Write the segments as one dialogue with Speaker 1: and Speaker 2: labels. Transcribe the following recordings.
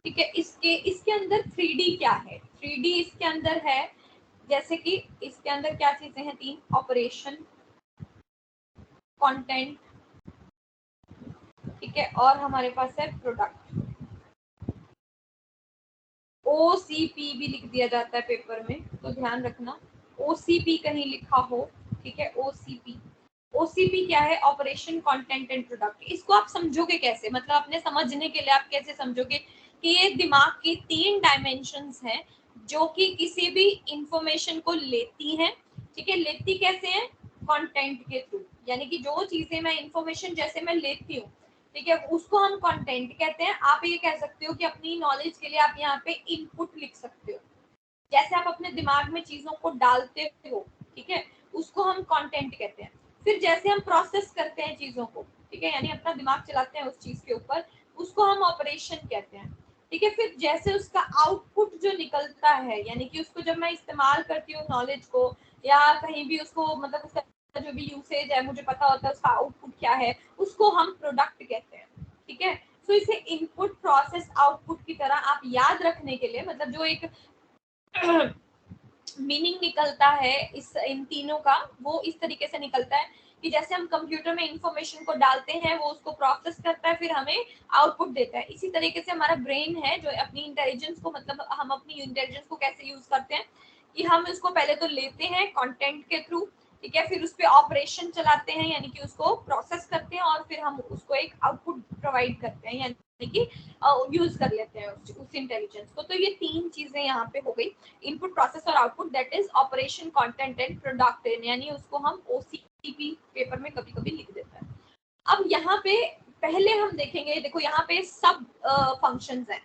Speaker 1: ठीक है। इसके अंदर 3D क्या है, 3D इसके अंदर है, जैसे कि इसके अंदर क्या चीजें हैं, 3, ऑपरेशन, कंटेंट, ठीक है, और हमारे पास है प्रोडक्ट। OCP भी लिख दिया जाता है पेपर में, तो ध्यान रखना OCP कहीं लिखा हो, ठीक है। OCP क्या है, ऑपरेशन, कंटेंट एंड प्रोडक्ट। इसको आप समझोगे कैसे, मतलब अपने समझने के लिए आप कैसे समझोगे कि ये दिमाग की 3 डायमेंशंस हैं जो कि किसी भी इंफॉर्मेशन को लेती हैं, ठीक है। लेती कैसे हैं, कंटेंट के थ्रू, यानी कि जो चीजें मैं इंफॉर्मेशन जैसे मैं लेती हूँ, ठीक है, उसको हम कंटेंट कहते हैं। आप ये कह सकते हो कि अपनी नॉलेज के लिए आप यहाँ पे इनपुट लिख सकते हो, जैसे आप अपने दिमाग में चीजों को डालते हो, ठीक है, उसको हम कंटेंट कहते हैं। फिर जैसे हम प्रोसेस करते हैं चीजों को, ठीक है, यानी अपना दिमाग चलाते हैं उस चीज के ऊपर, उसको हम ऑपरेशन कहते हैं, ठीक है। फिर जैसे उसका आउटपुट जो निकलता है, यानी कि उसको जब मैं इस्तेमाल करती हूँ नॉलेज को, या कहीं भी उसको, मतलब उसका जो भी यूसेज है मुझे पता होता है उसका आउटपुट क्या है, उसको हम प्रोडक्ट कहते हैं, ठीक है। तो इसे इनपुट, प्रोसेस, आउटपुट की तरह आप याद रखने के लिए, मतलब जो एक मीनिंग निकलता है इन तीनों का, वो इस तरीके से निकलता है कि जैसे हम कंप्यूटर में इंफॉर्मेशन को डालते हैं, वो उसको प्रोसेस करता है, फिर हमें आउटपुट देता है। इसी तरीके से हमारा ब्रेन है जो अपनी इंटेलिजेंस को, मतलब हम अपनी इंटेलिजेंस को कैसे यूज करते हैं कि हम उसको पहले तो लेते हैं कंटेंट के थ्रू, ठीक है, फिर उस पर ऑपरेशन चलाते हैं, यानी कि उसको प्रोसेस करते हैं, और फिर हम उसको एक आउटपुट प्रोवाइड करते हैं, यानी कि यूज कर लेते हैं उस इंटेलिजेंस को। तो ये 3 चीजें यहाँ पे हो गई, इनपुट, प्रोसेस और output, that is operation, content and product, यानी उसको हम OCP पेपर में कभी कभी लिख देते हैं। अब यहाँ पे पहले हम देखेंगे, देखो यहाँ पे सब फंक्शंस हैं।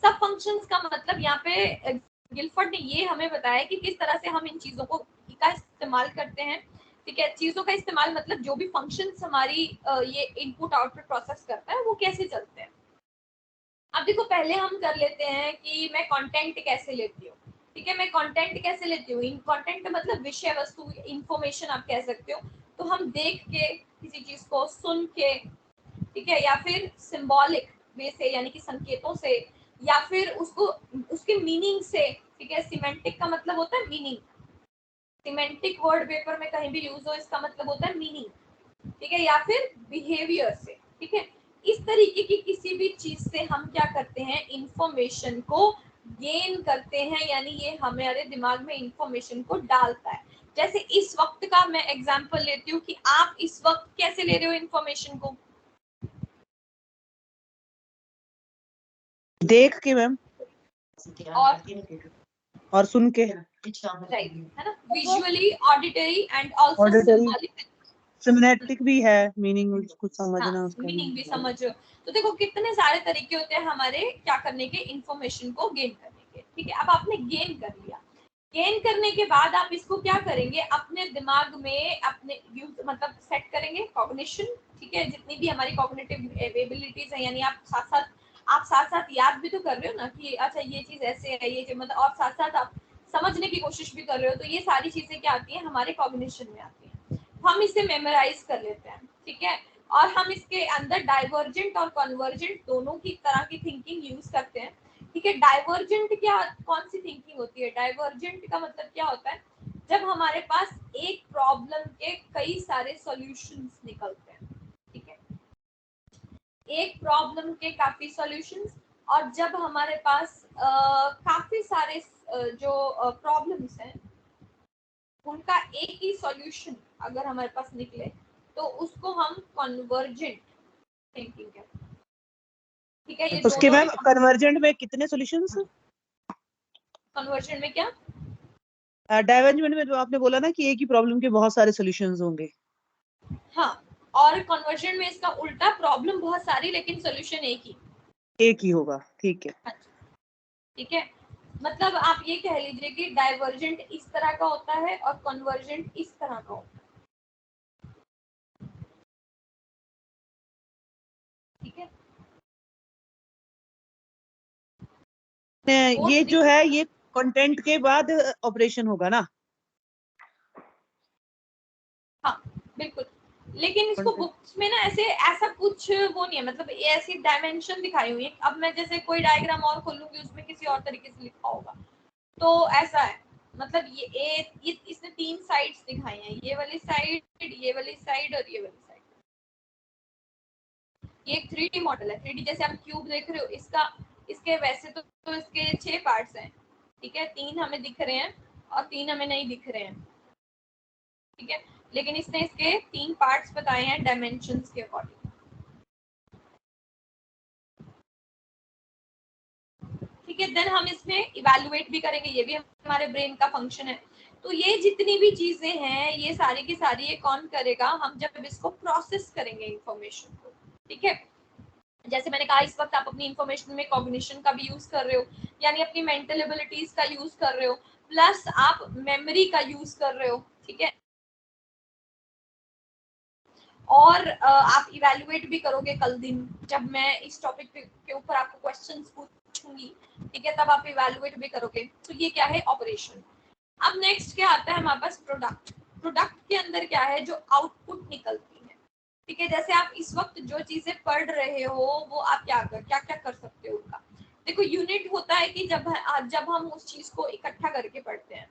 Speaker 1: सब फंक्शंस का मतलब यहाँ पे गिलफोर्ड ने ये हमें बताया कि किस तरह से हम इन चीजों को का इस्तेमाल करते हैं, ठीक है। चीजों का इस्तेमाल मतलब जो भी फंक्शंस हमारी ये इनपुट आउटपुट प्रोसेस करता है वो कैसे चलते हैं। अब देखो पहले हम कर लेते हैं कि मैं कंटेंट कैसे लेती हूँ, ठीक है। मैं कंटेंट कैसे लेती हूँ, इन कंटेंट मतलब विषय वस्तु, इंफॉर्मेशन आप कह सकते हो। तो हम देख के किसी चीज को, सुन के, ठीक है, या फिर सिंबॉलिक वे से, यानी कि संकेतों से, या फिर उसको उसके मीनिंग से, ठीक है। सिमेंटिक का मतलब होता है मीनिंग, सिमेंटिक वर्ड पेपर में कहीं भी यूज हो, इसका मतलब होता है मीनिंग, ठीक है, या फिर बिहेवियर से, ठीक है। इस तरीके की किसी भी चीज से हम क्या करते हैं, इंफॉर्मेशन को गेन करते हैं, यानी ये हमारे दिमाग में इंफॉर्मेशन को डालता है। जैसे इस वक्त का मैं एग्जांपल लेती हूँ कि आप इस वक्त कैसे ले रहे हो इंफॉर्मेशन को,
Speaker 2: देख के मैम, और सुन के,
Speaker 1: राइट, है ना, visually, auditory and also
Speaker 2: auditory,
Speaker 1: symbolic,
Speaker 2: semantic भी है, मीनिंग कुछ समझना उसका,
Speaker 1: मीनिंग भी समझ। तो देखो कितने सारे तरीके होते हैं हमारे क्या करने के, इंफॉर्मेशन को गेन करने के, ठीक है। अब आपने गेन कर लिया, गेन करने के बाद आप इसको क्या करेंगे, अपने दिमाग में अपने यूज, मतलब सेट करेंगे कॉग्निशन, ठीक है। जितनी भी हमारी कॉग्निटिव एबिलिटीज है, यानी आप साथ साथ याद भी तो कर रहे हो ना कि अच्छा ये चीज ऐसे है, ये चीज, मतलब, और साथ साथ आप समझने की कोशिश भी कर रहे हो। तो ये सारी चीजें क्या आती हैं, हमारे कॉग्निशन में आती हैं। हम इसे मेमोराइज कर लेते हैं, ठीक है। और हम इसके अंदर डाइवर्जेंट और कन्वर्जेंट दोनों की तरह की थिंकिंग यूज करते हैं, ठीक है। डाइवर्जेंट क्या, कौन सी थिंकिंग होती है, डाइवर्जेंट का मतलब क्या होता है, जब हमारे पास एक प्रॉब्लम के कई सारे सॉल्यूशंस निकलते हैं, ठीक है, एक प्रॉब्लम के काफी सॉल्यूशंस। और जब हमारे पास काफी सारे जो प्रॉब्लम्स हैं उनका एक ही सॉल्यूशन अगर हमारे पास निकले, तो उसको हम कन्वर्जेंट थिंकिंग कहते हैं, ठीक है। ये
Speaker 2: उसके
Speaker 1: दोनों
Speaker 2: मैम कन्वर्जेंट में कितने सॉल्यूशंस,
Speaker 1: कन्वर्जन में क्या,
Speaker 2: डाइवर्जेंट में जो आपने बोला ना कि एक ही प्रॉब्लम के बहुत सारे सॉल्यूशंस होंगे,
Speaker 1: हाँ, और कन्वर्जन में इसका उल्टा, प्रॉब्लम बहुत सारी लेकिन सॉल्यूशन एक ही,
Speaker 2: एक ही होगा, ठीक है।
Speaker 1: अच्छा, ठीक है। मतलब आप ये कह लीजिए कि डाइवर्जेंट इस तरह का होता है और कन्वर्जेंट इस तरह का होता है, ठीक है।
Speaker 2: ये जो है ये कंटेंट के बाद ऑपरेशन होगा ना,
Speaker 1: हाँ बिल्कुल, लेकिन इसको बुक्स में ना ऐसा कुछ वो नहीं है, मतलब ऐसी डायमेंशन दिखाई हुई है। अब मैं जैसे कोई डायग्राम और खोलूंगी उसमें किसी और तरीके से लिखा होगा, तो ऐसा है। मतलब ये इसने 3 साइड्स दिखाई हैं, ये वाली साइड, ये वाली साइड और ये वाली साइड। ये एक 3D मॉडल है। 3D जैसे आप क्यूब देख रहे हो, इसके वैसे तो इसके 6 पार्ट्स हैं, ठीक है। 3 हमें दिख रहे हैं और 3 हमें नहीं दिख रहे हैं, ठीक है। लेकिन इसने इसके 3 पार्ट्स बताए हैं डायमेंशंस के अकॉर्डिंग, ठीक है। देन हम इसमें इवैल्यूएट भी करेंगे, ये भी हमारे ब्रेन का फंक्शन है। तो ये जितनी भी चीजें हैं, ये सारी की सारी ये कौन करेगा, हम जब इसको प्रोसेस करेंगे इंफॉर्मेशन को, ठीक है। जैसे मैंने कहा, इस वक्त आप अपनी इंफॉर्मेशन में कॉग्निशन का भी यूज कर रहे हो, यानी अपनी मेंटल एबिलिटीज का यूज कर रहे हो, प्लस आप मेमोरी का यूज कर रहे हो, ठीक है। और आप इवैल्यूएट भी करोगे कल दिन, जब मैं इस टॉपिक के ऊपर आपको क्वेश्चंस पूछूंगी, ठीक है, तब आप इवैल्यूएट भी करोगे। तो ये क्या है, ऑपरेशन। अब नेक्स्ट क्या आता है हमारे पास, प्रोडक्ट। प्रोडक्ट के अंदर क्या है, जो आउटपुट निकलती है, ठीक है। जैसे आप इस वक्त जो चीजें पढ़ रहे हो, वो आप क्या कर सकते हो उनका। देखो, यूनिट होता है कि जब हम उस चीज को इकट्ठा करके पढ़ते हैं,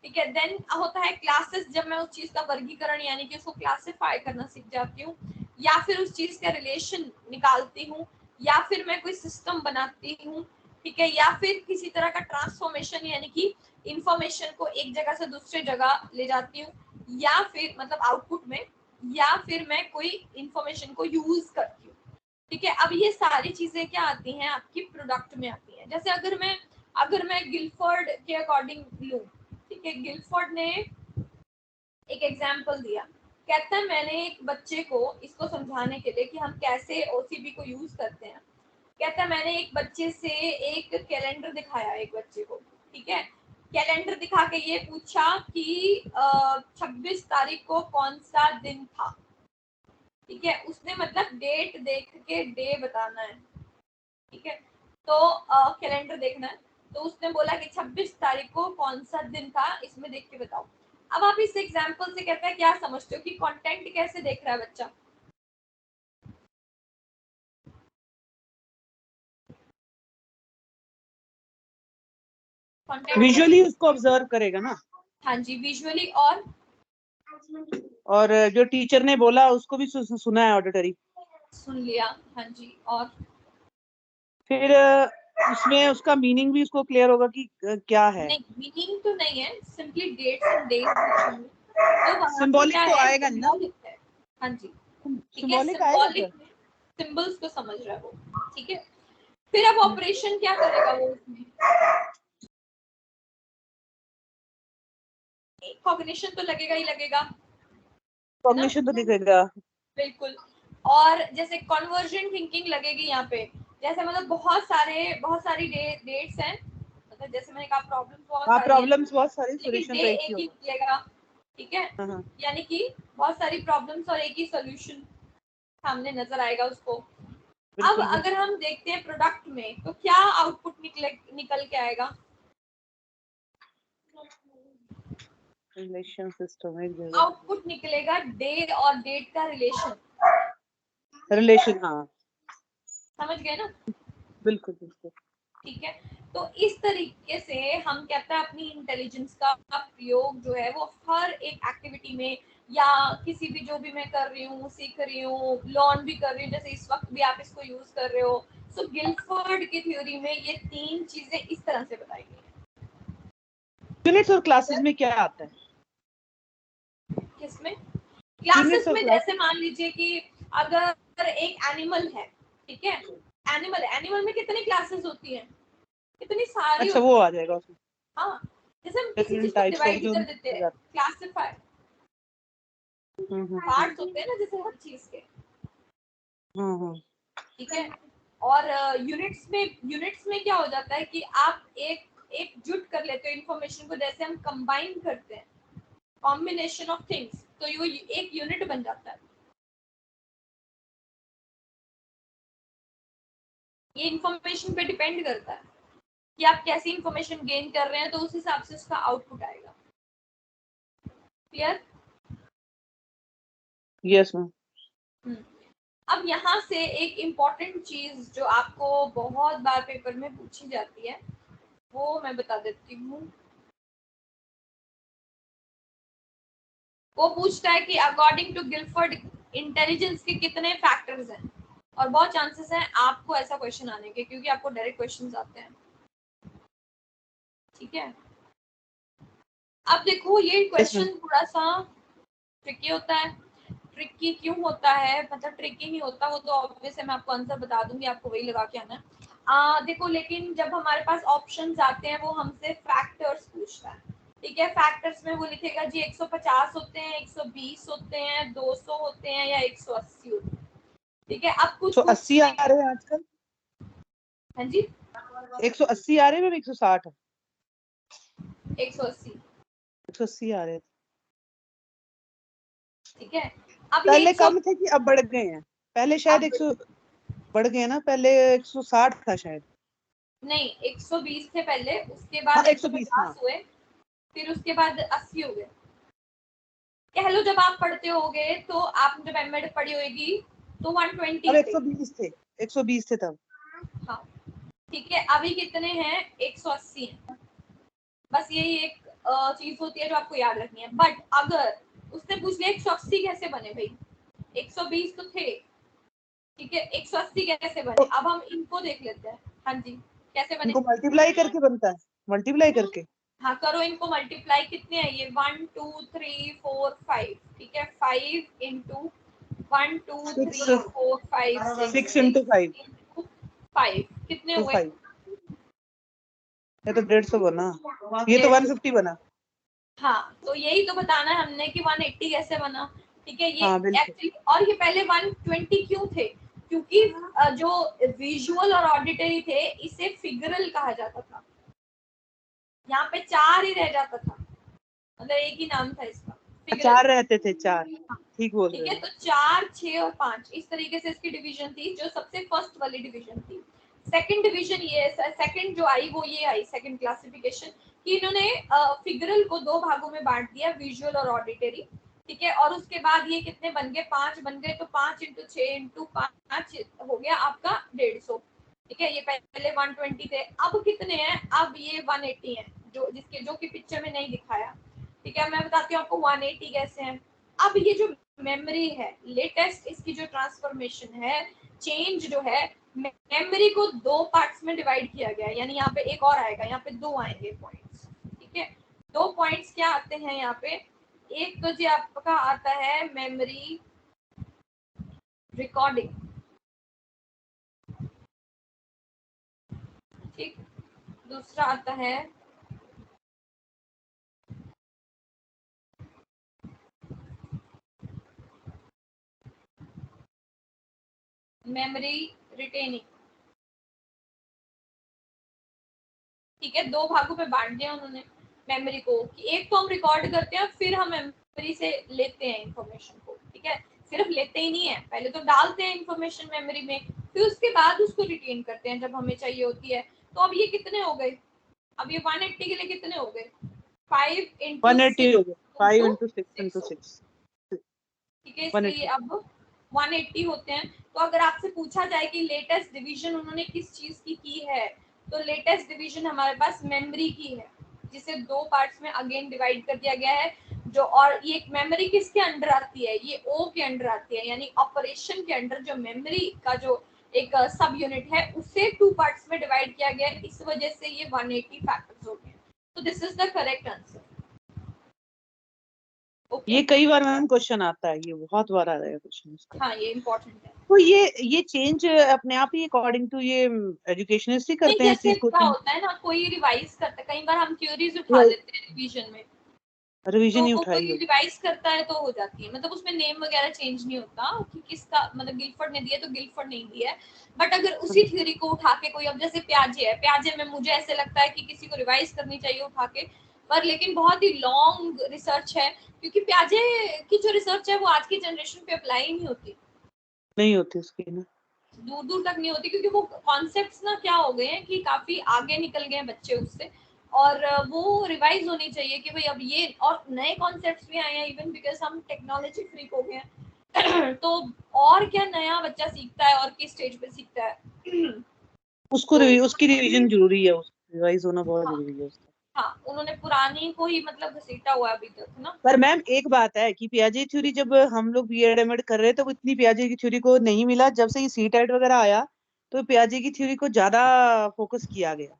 Speaker 1: ठीक है। देन होता है क्लासेस, जब मैं उस चीज का वर्गीकरण यानी कि उसको क्लासिफाई करना सीख जाती हूँ, या फिर उस चीज का रिलेशन निकालती हूँ, या फिर मैं कोई सिस्टम बनाती हूँ, ठीक है, या फिर किसी तरह का ट्रांसफॉर्मेशन यानी कि इंफॉर्मेशन को एक जगह से दूसरी जगह ले जाती हूँ, या फिर मतलब आउटपुट में, या फिर मैं कोई इंफॉर्मेशन को यूज करती हूँ, ठीक है। अब ये सारी चीजें क्या आती हैं, आपकी प्रोडक्ट में आती हैं। जैसे अगर मैं गिलफोर्ड के अकॉर्डिंग लूं, ठीक है। गिलफोर्ड ने एक एग्जाम्पल दिया, कहता है मैंने एक बच्चे को, इसको समझाने के लिए कि हम कैसे ओसीबी को यूज करते हैं, कहता है मैंने एक बच्चे से एक कैलेंडर दिखाया, एक बच्चे को, ठीक है। कैलेंडर दिखा के ये पूछा कि 26 तारीख को कौन सा दिन था, ठीक है। उसने मतलब डेट देख के डे बताना है, ठीक है। तो कैलेंडर देखना है, तो उसने बोला कि 26 तारीख को कौन सा दिन था, इसमें देख के बताओ। अब आप इस एग्जाम्पल से कहते हैं क्या समझते हो कि कंटेंट कैसे देख रहा है बच्चा, कंटेंट
Speaker 2: विजुअली उसको ऑब्जर्व करेगा ना।
Speaker 1: हाँ जी, विजुअली,
Speaker 2: और जो टीचर ने बोला उसको भी सुना है, ऑडिटरी
Speaker 1: सुन लिया, हाँ जी। और
Speaker 2: फिर उसमें उसका मीनिंग भी उसको क्लियर होगा कि क्या है।
Speaker 1: नहीं, मीनिंग तो नहीं है, सिंपली डेट्स एंड डेज पूछेंगे, तो वहां पे
Speaker 2: सिंबॉलिक
Speaker 1: क्या
Speaker 2: तो
Speaker 1: है,
Speaker 2: आएगा ना,
Speaker 1: सिंबॉलिक है, हाँ जी, ठीक है।
Speaker 2: सिंबॉलिक आएगा
Speaker 1: सिंबॉलिक
Speaker 2: क्या।
Speaker 1: में सिंबल्स को समझ रहा है वो, ठीक है। फिर अब ऑपरेशन क्या करेगा वो उसमें, कॉग्निशन तो लगेगा ही लगेगा, है ना,
Speaker 2: कॉग्निशन तो दिखेगा।
Speaker 1: बिल्कुल। और जैसे कन्वर्जन थिंकिंग लगेगी यहाँ पे, जैसे मतलब बहुत सारी डेट्स हैं, मतलब जैसे मैंने कहा प्रॉब्लम्स बहुत
Speaker 2: हाँ,
Speaker 1: सारी हैं,
Speaker 2: प्रॉब्लम्स बहुत सारी,
Speaker 1: लेकिन
Speaker 2: सॉल्यूशन
Speaker 1: डे
Speaker 2: तो एक ही
Speaker 1: एक ही
Speaker 2: होगा।
Speaker 1: मिलेगा, ठीक है।
Speaker 2: हाँ हाँ,
Speaker 1: यानी कि बहुत सारी प्रॉब्लम्स और एक ही सोल्यूशन सामने नजर आएगा उसको। अब
Speaker 2: बिल्कुल
Speaker 1: अगर
Speaker 2: बिल्कुल।
Speaker 1: हम देखते हैं प्रोडक्ट में, तो क्या आउटपुट निकल के आएगा,
Speaker 2: रिलेशन सिस्टम एक जगह,
Speaker 1: आउटपुट निकलेगा डे और डेट का रिलेशन,
Speaker 2: रिलेशन, हाँ
Speaker 1: समझ गए ना,
Speaker 2: बिल्कुल बिल्कुल।
Speaker 1: ठीक है। तो इस तरीके से हम कहते हैं अपनी इंटेलिजेंस का प्रयोग जो है वो हर एक एक्टिविटी में, या किसी भी जो भी मैं कर रही हूँ, सीख रही हूँ, लर्न भी कर रही हूँ, जैसे इस वक्त भी आप इसको यूज कर रहे हो। सो गिलफोर्ड की थ्योरी में ये 3 चीजें इस तरह से बताई गई
Speaker 2: यूनिट्स और क्लासेस
Speaker 1: हैं।
Speaker 2: में क्या आता है।
Speaker 1: किसमें,
Speaker 2: यूनिट्स
Speaker 1: क्लासेस
Speaker 2: और
Speaker 1: में
Speaker 2: क्लास,
Speaker 1: जैसे मान लीजिए कि अगर एक एनिमल है, ठीक है, एनिमल में कितनी क्लासेस होती हैं, कितनी सारी
Speaker 2: अच्छा वो
Speaker 1: होती हैं,
Speaker 2: आ जाएगा उसमें,
Speaker 1: हाँ। जैसे हम किसी चीज
Speaker 2: डिफरेंट
Speaker 1: को
Speaker 2: टाइप्स ऑफ
Speaker 1: डिवाइड
Speaker 2: जो
Speaker 1: कर देते हैं, क्लासिफाई,
Speaker 2: हम्म।
Speaker 1: पार्ट्स होते हैं ना जैसे हर चीज के,
Speaker 2: हाँ।
Speaker 1: ठीक है। और यूनिट्स में क्या हो जाता है कि आप एक जुट कर लेते हो इंफॉर्मेशन को, जैसे हम कंबाइन करते हैं, कॉम्बिनेशन ऑफ थिंग्स, तो ये एक यूनिट बन जाता है। ये इंफॉर्मेशन पे डिपेंड करता है कि आप कैसी इंफॉर्मेशन गेन कर रहे हैं, तो उस हिसाब से उसका आउटपुट आएगा। क्लियर।
Speaker 2: Yes ma'am.
Speaker 1: अब यहाँ से एक इम्पॉर्टेंट चीज जो आपको बहुत बार पेपर में पूछी जाती है वो मैं बता देती हूँ। वो पूछता है कि अकॉर्डिंग टू गिलफोर्ड इंटेलिजेंस के कितने फैक्टर्स हैं, और बहुत चांसेस हैं आपको ऐसा क्वेश्चन आने के, क्योंकि आपको डायरेक्ट क्वेश्चंस आते हैं। ठीक है, अब देखो ये क्वेश्चन थोड़ा सा ट्रिकी होता है। ट्रिकी क्यों होता है, मतलब ट्रिकी नहीं होता, वो तो ऑब्वियस है, मैं आपको आंसर बता दूंगी, आपको वही लगा के आना है। देखो लेकिन जब हमारे पास ऑप्शंस आते हैं वो हमसे फैक्टर्स पूछता है। ठीक है, फैक्टर्स में वो लिखेगा जी 150 होते हैं, 120 होते हैं, 200 होते हैं या 180 होते हैं। ठीक है, अब कुछ
Speaker 2: 180 आ रहे हैं आजकल।
Speaker 1: हाँ जी
Speaker 2: 180 आ रहे हैं, 160
Speaker 1: 180
Speaker 2: 180 आ रहे हैं।
Speaker 1: ठीक है, अब ये
Speaker 2: पहले
Speaker 1: 100
Speaker 2: कम थे कि अब बढ़ गए हैं? पहले शायद 100 बढ़ गए ना, पहले 160 था शायद।
Speaker 1: नहीं 120 थे पहले, उसके
Speaker 2: हाँ
Speaker 1: बाद
Speaker 2: 120 हाँ।
Speaker 1: 150 हुए, फिर उसके बाद 80 हो गए। कह लो जब आप पढ़ते होगे तो आप जब एमएड पढ़ी होगी तो 120
Speaker 2: अब
Speaker 1: थे।
Speaker 2: 120 थे, 120 थे तब।
Speaker 1: हाँ ठीक है, अभी कितने हैं, 180 हैं। बस यही एक चीज होती है जो आपको याद रखनी है। बट अगर उसने पूछ लिया 180 कैसे बने भाई, 120 तो थे, ठीक है 180 कैसे बने, अब हम इनको देख लेते हैं। हाँ जी कैसे बने,
Speaker 2: इनको मल्टीप्लाई करके बनता है, मल्टीप्लाई करके।
Speaker 1: हाँ करो इनको मल्टीप्लाई, कितने हैं ये 1 2 3 4 5, ठीक है 5 इंटू 1 2 3 4 5 6
Speaker 2: 6 इंटू 5
Speaker 1: इंटू 5 कितने
Speaker 2: टू
Speaker 1: हुए,
Speaker 2: 5 ये तो 150 बना, ये तो 150 बना।
Speaker 1: हाँ तो यही तो बताना है हमने कि 180 कैसे बना। ठीक है, ये
Speaker 2: हाँ बिल्कुल।
Speaker 1: एक्चुअली, और ये पहले 120 क्यों थे, क्योंकि जो विजुअल और ऑडिटरी थे इसे फिगरल कहा जाता था। यहाँ पे 4 ही रह जाता था, मतलब एक ही नाम था इसका, फिगरल।
Speaker 2: 4 रहते थे, 4 ठीक बोल
Speaker 1: ठीक
Speaker 2: रहे
Speaker 1: है,
Speaker 2: हो।
Speaker 1: तो 4 6 और 5 इस तरीके से इसकी डिवीजन थी, जो सबसे फर्स्ट वाली डिवीजन थी। सेकंड डिवीजन ये, सेकंड जो आई वो ये आई, सेकंड क्लासिफिकेशन, कि इन्होंने फिगरल को दो भागों में बांट दिया, विजुअल और ऑडिटरी। ठीक है, और उसके बाद ये कितने बन गए, 5 बन गए, तो 5 इंटू 6 इंटू 5 हो गया आपका 150। ठीक है, ये पहले 120 थे, अब कितने हैं, अब ये 180 है, जो कि पिक्चर में नहीं दिखाया। ठीक है, मैं बताती हूँ आपको 180 कैसे है। अब ये जो मेमोरी है, लेटेस्ट इसकी जो ट्रांसफॉर्मेशन है, चेंज जो है, मेमोरी को दो पार्ट्स में डिवाइड किया गया है, यानी यहाँ पे एक और आएगा, यहाँ पे दो आएंगे पॉइंट्स। ठीक है, दो पॉइंट्स क्या आते हैं यहाँ पे, एक तो जी आपका आता है मेमोरी रिकॉर्डिंग, ठीक, दूसरा आता है मेमोरी रिटेनिंग। ठीक है, दो भागों में बांट दिया उन्होंने मेमोरी को, कि एक तो हम रिकॉर्ड करते हैं, फिर हम मेमोरी से लेते हैं इंफॉर्मेशन को। ठीक है, सिर्फ लेते ही नहीं है, पहले तो डालते हैं इंफॉर्मेशन मेमोरी में, फिर उसके बाद उसको रिटेन करते हैं जब हमें चाहिए होती है। तो अब ये कितने हो गए, अब ये 180 के लिए कितने हो गए, 5 इंटू
Speaker 2: 180 हो गया, 5
Speaker 1: इंटू
Speaker 2: इंटू 6 इंटू
Speaker 1: 6।
Speaker 2: 6
Speaker 1: ठीक है, इसलिए
Speaker 2: 180।
Speaker 1: अब 180 होते हैं। तो अगर आपसे पूछा जाए कि लेटेस्ट डिवीजन उन्होंने किस चीज की है, तो लेटेस्ट डिवीजन हमारे पास मेमोरी की है, जिसे दो पार्ट्स में अगेन डिवाइड कर दिया गया है। जो, और ये मेमोरी किसके अंडर आती है, ये ओ के अंडर आती है, यानी ऑपरेशन के अंडर जो मेमोरी का जो एक सब यूनिट है उसे टू पार्ट्स में डिवाइड किया गया है, इस वजह से ये 180 फैक्टर्स हो गए। तो this is the correct answer.
Speaker 2: ये कई बार मैम क्वेश्चन आता है, ये बहुत बार आ रहा है क्वेश्चन इसका।
Speaker 1: हाँ ये इम्पोर्टेंट है।
Speaker 2: तो ये चेंज अपने आप ही अकॉर्डिंग टू ये एजुकेशनिस्ट ही करते हैं इस
Speaker 1: जैसे
Speaker 2: चीज को
Speaker 1: क्या
Speaker 2: चेंज?
Speaker 1: होता है ना, कोई रिवाइज करता है, कई बार हम थ्योरीज उठा लेते हैं रिवीजन में, तो
Speaker 2: रिवीजन ही
Speaker 1: वो
Speaker 2: उठाई
Speaker 1: कोई
Speaker 2: होगी।
Speaker 1: रिवाइज करता है तो हो जाती है, मतलब उसमें नेम वगैरह चेंज नहीं होता कि किसका, मतलब गिलफोर्ड ने दिया तो गिलफोर्ड नहीं दिया है। बट अगर उसी थ्योरी को उठा के कोई, अब जैसे प्याजे है, प्याजे में मुझे ऐसे लगता है कि किसी को रिवाइज करनी चाहिए उठा के, पर लेकिन बहुत ही लॉन्ग रिसर्च है, क्योंकि प्याजे की जो रिसर्च है वो आज की जनरेशन पे अप्लाई ही नहीं होती,
Speaker 2: नहीं होती उसकी ना,
Speaker 1: दूर दूर तक नहीं होती, क्योंकि वो कॉन्सेप्ट्स ना क्या हो गए हैं कि काफी आगे निकल गए हैं बच्चे उससे, और वो रिवाइज होनी चाहिए कि भाई अब ये और नए कॉन्सेप्ट्स भी आए हैं, इवन बिकॉज हम टेक्नोलॉजी फ्रीक हो गए हैं, तो और क्या नया बच्चा सीखता है और किस स्टेज पे सीखता है
Speaker 2: उसको
Speaker 1: तो
Speaker 2: उसकी रिवीजन जरूरी है, रिवाइज होना बहुत
Speaker 1: हाँ,
Speaker 2: जरूरी है उसका।
Speaker 1: हाँ उन्होंने पुरानी को ही मतलब घसीटा हुआ है अभी तक ना।
Speaker 2: पर मैम एक बात है कि पियाजे थ्योरी जब हम लोग बीएड एमएड कर रहे थे तो इतनी पियाजे की थ्योरी को नहीं मिला, जब से ये सीटेट वगैरह आया तो पियाजे की थ्योरी को ज्यादा फोकस किया गया।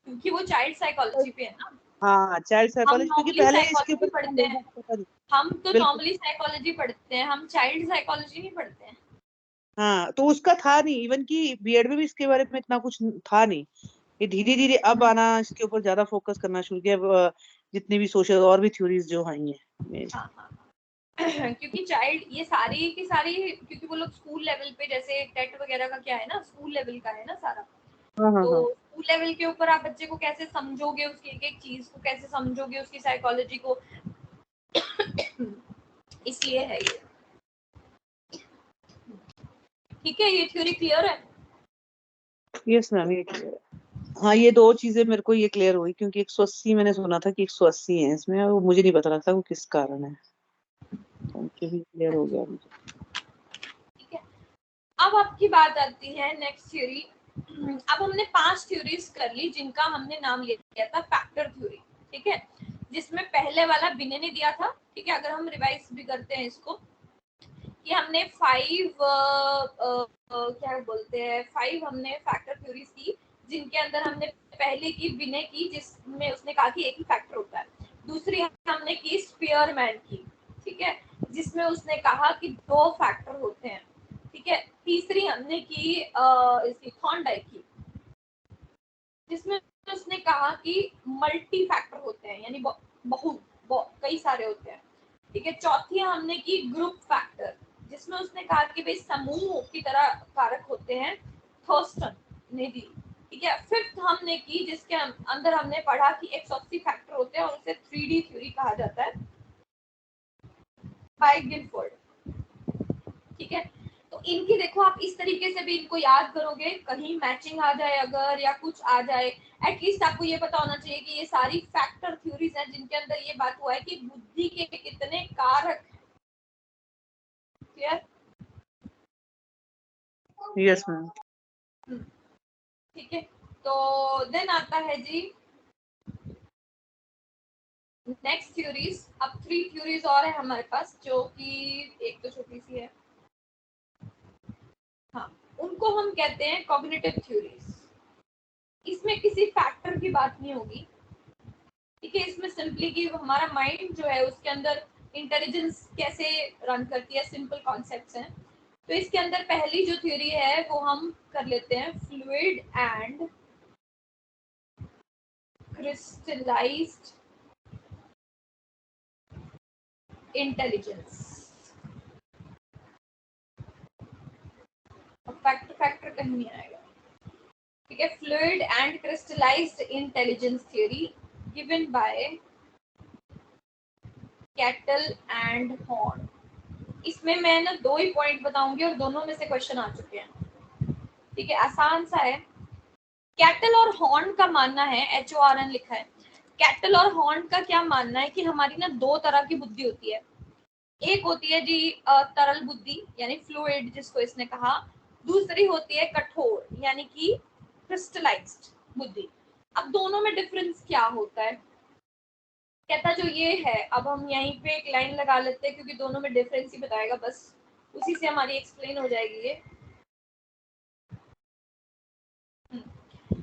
Speaker 1: क्योंकि वो चाइल्ड साइकोलॉजी पे है ना।
Speaker 2: हाँ चाइल्ड
Speaker 1: हम
Speaker 2: साइकोलॉजी, क्योंकि
Speaker 1: नॉर्मली
Speaker 2: पहले इसके
Speaker 1: साइकोलॉजी
Speaker 2: ऊपर इतना
Speaker 1: पढ़ते
Speaker 2: लोगों
Speaker 1: हैं,
Speaker 2: को पता नहीं।
Speaker 1: हम तो
Speaker 2: बिल्कुल।
Speaker 1: नॉर्मली साइकोलॉजी पढ़ते हैं, हम चाइल्ड साइकोलॉजी नहीं पढ़ते हैं।
Speaker 2: हाँ तो उसका था नहीं, इवन कि बीएड में भी इसके बारे में इतना कुछ था नहीं। ये धीरे धीरे अब आना, इसके ऊपर ज्यादा फोकस करना शुरू किया जितनी भी सोशल और भी थ्योरीज जो आई हैं।
Speaker 1: हाँ हाँ क्योंकि चाइल्ड ये सारी की सारी, क्योंकि वो लोग स्कूल लेवल पे, जैसे टेट वगैरह का क्या है ना, स्कूल लेवल का है ना सारा।
Speaker 2: हाँ हाँ
Speaker 1: तो
Speaker 2: हाँ।
Speaker 1: स्कूल लेवल के ऊपर आप बच्चे को कैसे समझोगे, उसकी एक एक चीज को कैसे समझोगे, उसकी साइकोलॉजी को, इसलिए है ये। ठीक है, ये थ्योरी क्लियर है।
Speaker 2: यस मैम ये clear है। हाँ ये दो चीजें मेरे को ये क्लियर हुई, क्योंकि 180 मैंने सुना था कि 180 है इसमें, और वो मुझे नहीं पता था वो किस कारण है, तो ये भी क्लियर हो गया मुझे।
Speaker 1: ठीक है, अब आपकी बात आती है नेक्स्ट थ्योरी। अब हमने 5 थ्योरीज कर ली जिनका हमने नाम लिया था फैक्टर थ्योरी। ठीक है, जिसमें पहले वाला बिने ने दिया था। ठीक है, अगर हम रिवाइज भी करते हैं इसको, कि हमने 5 क्या बोलते हैं, 5 हमने फैक्टर थ्योरीज की, जिनके अंदर हमने पहले की विनय की, जिसमें उसने कहा कि एक ही फैक्टर होता है। दूसरी हमने की स्पीयरमैन की, ठीक है, जिसमें उसने कहा कि 2 फैक्टर होते हैं। ठीक है, तीसरी हमने की इसकी थॉर्नडाइक की, जिसमें उसने कहा कि मल्टी फैक्टर होते हैं, यानी बहुत कई सारे होते हैं। ठीक है, चौथी हमने की ग्रुप फैक्टर, जिसमें उसने कहा कि भाई समूह की तरह कारक होते हैं, थर्स्टन ने दी। ठीक है, फिफ्थ हमने की जिसके अंदर हमने पढ़ा कि 180 फैक्टर होते हैं और उसे 3D थ्योरी कहा जाता है, बाय गिलफोर्ड। ठीक है, तो इनकी देखो आप इस तरीके से भी इनको याद करोगे, कहीं मैचिंग आ जाए अगर या कुछ आ जाए, एटलीस्ट आपको ये पता होना चाहिए कि ये सारी फैक्टर थ्योरीज हैं जिनके अंदर ये बात हुआ है कि बुद्धि के कितने कारक। क्लियर?
Speaker 2: Yes ma'am.
Speaker 1: ठीक है, तो देन आता है जी नेक्स्ट थ्योरीज। अब 3 थ्योरीज और है हमारे पास, जो कि एक तो छोटी सी है, हाँ, उनको हम कहते हैं कॉग्निटिव थ्योरीज। इसमें किसी फैक्टर की बात नहीं होगी। ठीक है, इसमें सिंपली कि हमारा माइंड जो है उसके अंदर इंटेलिजेंस कैसे रन करती है, सिंपल कॉन्सेप्ट्स हैं। तो इसके अंदर पहली जो थ्योरी है वो हम कर लेते हैं, fluid and crystallised intelligence. Factor factor कहीं नहीं आएगा। ठीक है, fluid and crystallised intelligence theory given by cattle and horn. इसमें मैं ना 2 ही पॉइंट बताऊंगी और दोनों में से क्वेश्चन आ चुके हैं। ठीक है, आसान सा है। कैटल और हॉर्न का मानना है, HORN लिखा है, कैटल और हॉर्न का क्या मानना है कि हमारी ना 2 तरह की बुद्धि होती है। एक होती है जी तरल बुद्धि, यानी फ्लूइड जिसको इसने कहा। दूसरी होती है कठोर, यानी कि क्रिस्टलाइज्ड बुद्धि। अब दोनों में डिफरेंस क्या होता है? कहता जो ये है, अब हम यहीं पे एक लाइन लगा लेते हैं क्योंकि दोनों में डिफरेंस ही बताएगा, बस उसी से हमारी एक्सप्लेन हो जाएगी ये।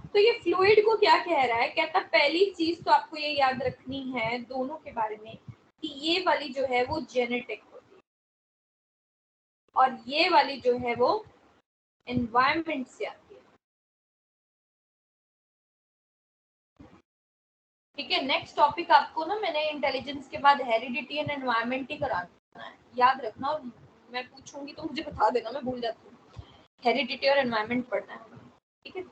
Speaker 1: तो ये फ्लूइड को क्या कह रहा है? कहता पहली चीज तो आपको ये याद रखनी है दोनों के बारे में कि ये वाली जो है वो जेनेटिक होती है और ये वाली जो है वो एनवायरमेंट से आती है। ठीक है, नेक्स्ट टॉपिक आपको ना मैंने इंटेलिजेंस के बाद हेरिडिटी एंड एनवायरमेंट ही कराना है, याद रखना, और मैं पूछूंगी तो मुझे बता देना, मैं भूल जाती हूँ। हेरिडिटी और एनवायरमेंट पढ़ना है। ठीक है,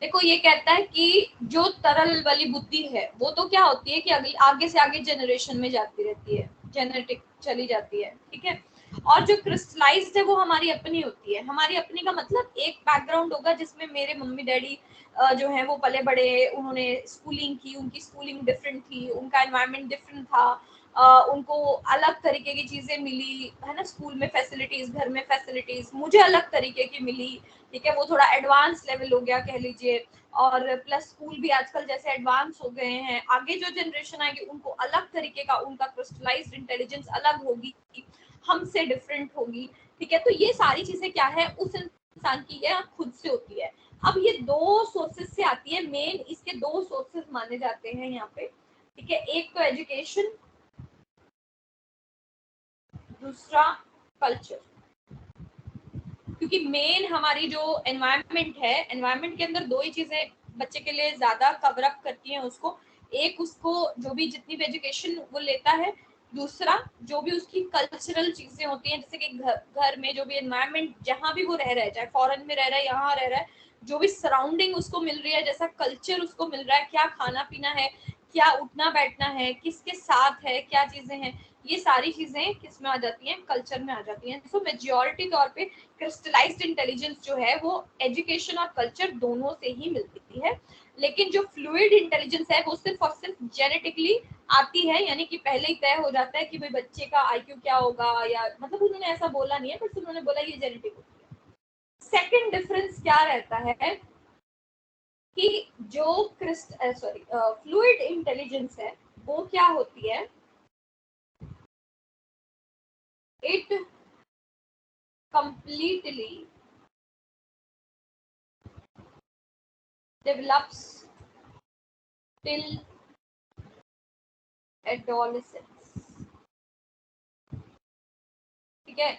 Speaker 1: देखो ये कहता है कि जो तरल वाली बुद्धि है वो तो क्या होती है कि अगली आगे से आगे जनरेशन में जाती रहती है, जेनेटिक चली जाती है। ठीक है, और जो क्रिस्टलाइज्ड है वो हमारी अपनी होती है। हमारी अपनी का मतलब एक बैकग्राउंड होगा जिसमें मेरे मम्मी डैडी जो है वो पले बड़े, उन्होंने स्कूलिंग की, उनकी स्कूलिंग डिफरेंट थी, उनका एनवायरनमेंट डिफरेंट था, उनको अलग तरीके की चीजें मिली है ना, स्कूल में फैसिलिटीज, घर में फैसिलिटीज मुझे अलग तरीके की मिली, ठीक है, वो थोड़ा एडवांस लेवल हो गया कह लीजिए। और प्लस स्कूल भी आजकल जैसे एडवांस हो गए हैं, आगे जो जनरेशन आएगी उनको अलग तरीके का, उनका क्रिस्टलाइज्ड इंटेलिजेंस अलग होगी, हमसे डिफरेंट होगी, ठीक है। तो ये सारी चीजें क्या है उस इंसान की या खुद से होती है। अब ये दो सोर्सेस से आती है, मेन इसके दो सोर्सेस माने जाते हैं यहाँ पे, ठीक है। एक तो एजुकेशन, दूसरा कल्चर। क्योंकि मेन हमारी जो एनवायरनमेंट है, एनवायरनमेंट के अंदर दो ही चीजें बच्चे के लिए ज्यादा कवर अप करती हैं उसको, एक उसको जो भी जितनी भी एजुकेशन वो लेता है, दूसरा जो भी उसकी कल्चरल चीजें होती हैं, जैसे कि घर में जो भी एनवायरनमेंट जहाँ भी वो रह रहा है, चाहे फॉरेन में रह रहा है, यहाँ रह रहा है, जो भी सराउंडिंग उसको मिल रही है, जैसा कल्चर उसको मिल रहा है, क्या खाना पीना है, क्या उठना बैठना है, किसके साथ है, क्या चीजें हैं, ये सारी चीजें किस में आ जाती हैं, कल्चर में आ जाती हैं। सो मेजॉरिटी तौर पे क्रिस्टलाइज्ड इंटेलिजेंस जो है वो एजुकेशन और कल्चर दोनों से ही मिलती है। लेकिन जो फ्लूइड इंटेलिजेंस है वो सिर्फ और सिर्फ जेनेटिकली आती है, यानी कि पहले ही तय हो जाता है कि भाई बच्चे का आईक्यू क्या होगा, या मतलब उन्होंने ऐसा बोला नहीं है, बट उन्होंने बोला ये जेनेटिक होती है। सेकेंड डिफरेंस क्या रहता है कि जो फ्लूइड इंटेलिजेंस है वो क्या होती है, it completely develops till adolescence, ठीक है।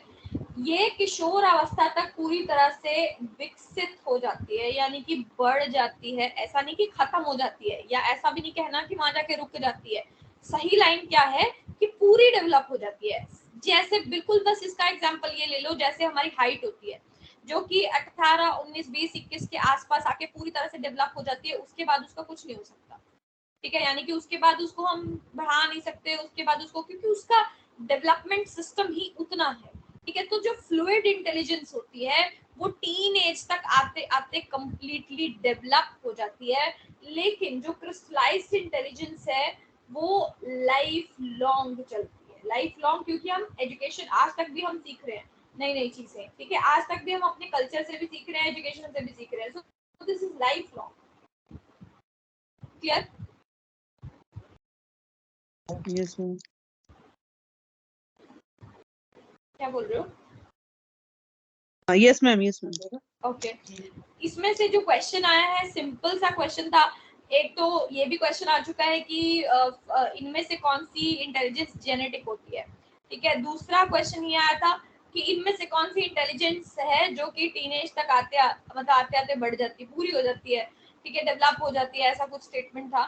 Speaker 1: ये किशोर अवस्था तक पूरी तरह से विकसित हो जाती है, यानी कि बढ़ जाती है, ऐसा नहीं कि खत्म हो जाती है, या ऐसा भी नहीं कहना कि वहां जाके रुक जाती है। सही लाइन क्या है कि पूरी डेवलप हो जाती है। जैसे बिल्कुल बस इसका एग्जांपल ये ले लो, जैसे हमारी हाइट होती है जो कि 18, 19, 20, 21 के आसपास आके पूरी तरह से डेवलप हो जाती है, उसके बाद उसका कुछ नहीं हो सकता, ठीक है। यानी कि उसके बाद उसको हम बढ़ा नहीं सकते, उसके बाद उसको, क्योंकि उसका डेवलपमेंट सिस्टम ही उतना है, ठीक है। तो जो फ्लूइड इंटेलिजेंस होती है वो टीन एज तक आते आते कंप्लीटली डेवलप हो जाती है। लेकिन जो क्रिस्टलाइज्ड इंटेलिजेंस है वो लाइफ लॉन्ग चलती है, लाइफ लॉन्ग, क्योंकि हम एजुकेशन आज तक भी हम सीख रहे हैं नई नई चीजें, ठीक है। आज तक भी हम अपने कल्चर से भी सीख रहे हैं, एजुकेशन से भी सीख रहे हैं, so this is life long. Clear?
Speaker 2: Yes ma'am.
Speaker 1: क्या बोल रहे हो?
Speaker 2: Yes ma'am, yes ma'am.
Speaker 1: Okay, इसमें से जो क्वेश्चन आया है सिंपल सा क्वेश्चन था। एक तो ये भी क्वेश्चन आ चुका है कि इनमें से कौन सी इंटेलिजेंस जेनेटिक होती है, ठीक है। दूसरा क्वेश्चन ये आया था कि इनमें से कौन सी इंटेलिजेंस है जो कि टीनेज तक मतलब आते आते बढ़ जाती है, पूरी हो जाती है, ठीक है, डेवलप हो जाती है, ऐसा कुछ स्टेटमेंट था।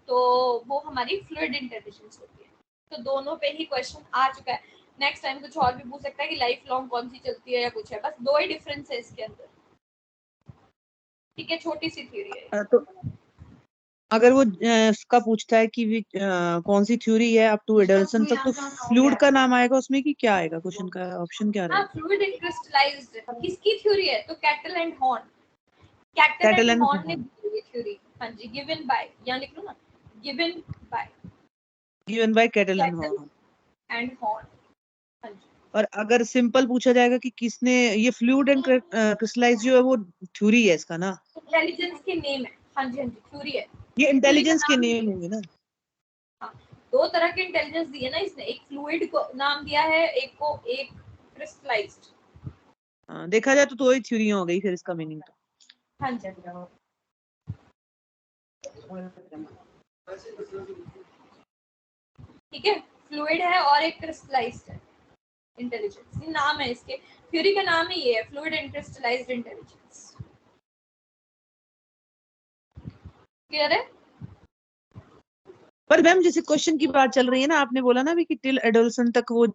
Speaker 1: तो वो हमारी फ्लूइड इंटेलिजेंस होती है। तो दोनों पे ही क्वेश्चन आ चुका है। नेक्स्ट टाइम कुछ और भी पूछ सकता है कि लाइफ लॉन्ग कौन सी चलती है या कुछ है, बस दो ही डिफरेंस है इसके अंदर, ठीक है। छोटी सी थ्योरी है।
Speaker 2: तो अगर वो उसका पूछता है कि कौन सी थ्योरी है अप टू एडल्सन तक, तो फ्लूइड का नाम आएगा उसमें कि क्या आएगा? क्वेश्चन का ऑप्शन क्या
Speaker 1: हाँ,
Speaker 2: रहेगा?
Speaker 1: फ्लूइड एंड क्रिस्टलाइज्ड किसकी थ्योरी है? तो cattle and horn, cattle
Speaker 2: cattle
Speaker 1: and
Speaker 2: and
Speaker 1: horn ने दी ये थ्योरी। हाँ जी, गिवन बाय, यहाँ लिख लो ना, given by
Speaker 2: given by cattle and
Speaker 1: cattle
Speaker 2: horn.
Speaker 1: And horn. हाँ जी,
Speaker 2: और अगर सिंपल पूछा जाएगा कि किसने ये फ्लूइड एंड क्रिस्टलाइज जो है वो थ्योरी है इसका ना,
Speaker 1: इंटेलिजेंस के नेम है। हाँ जी, हाँ जी, थ्योरी है,
Speaker 2: ये
Speaker 1: थ्योरी का
Speaker 2: इंटेलिजेंस के
Speaker 1: नाम
Speaker 2: नेम
Speaker 1: है।
Speaker 2: होंगे ना?
Speaker 1: हाँ, दो तरह के इंटेलिजेंस दिए ना इसने, एक फ्लूइड को नाम दिया है, एक को एक क्रिस्टलाइज्ड।
Speaker 2: देखा जाए तो दो ही थ्योरी हो गई फिर इसका मीनिंग तो।
Speaker 1: हाँ जी, ठीक है। फ्लूइड है और एक क्रिस्टलाइज्ड है इंटेलिजेंस, ये नाम है इसके, थ्योरी का नाम ही ये है, fluid and crystallised intelligence. Clear है?
Speaker 2: पर मैम जैसे क्वेश्चन की बात चल रही है ना, आपने बोला ना अभी कि टिल एडोलसेंट तक वो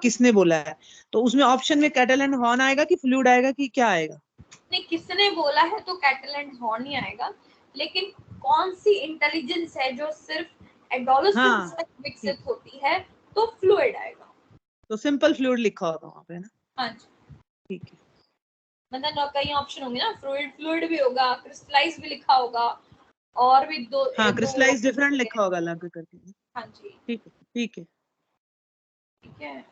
Speaker 2: किसने बोला है, तो उसमें ऑप्शन में कैटल एंड हॉर्न आएगा कि फ्लूइड आएगा कि क्या आएगा?
Speaker 1: नहीं, किसने बोला है तो कैटल एंड हॉर्न ही आएगा, लेकिन कौन सी इंटेलिजेंस है जो सिर्फ एडोलसेंस
Speaker 2: हाँ
Speaker 1: तक
Speaker 2: ठीक,
Speaker 1: विकसित होती है, तो फ्लूइड आएगा।
Speaker 2: तो सिंपल फ्लूइड लिखा होगा वहां पे ना।
Speaker 1: हाँ जी,
Speaker 2: ठीक है।
Speaker 1: मतलब कई ऑप्शन होंगे ना, फ्लूइड फ्लूइड भी होगा, क्रिस्टलाइज भी लिखा होगा, और भी दो
Speaker 2: हाँ,
Speaker 1: दो
Speaker 2: क्रिस्टलाइज
Speaker 1: ऑप्शन
Speaker 2: डिफरेंट
Speaker 1: होंगे।
Speaker 2: लिखा होगा अलग करके।
Speaker 1: हाँ जी,
Speaker 2: ठीक है, ठीक है।
Speaker 1: ठीक है।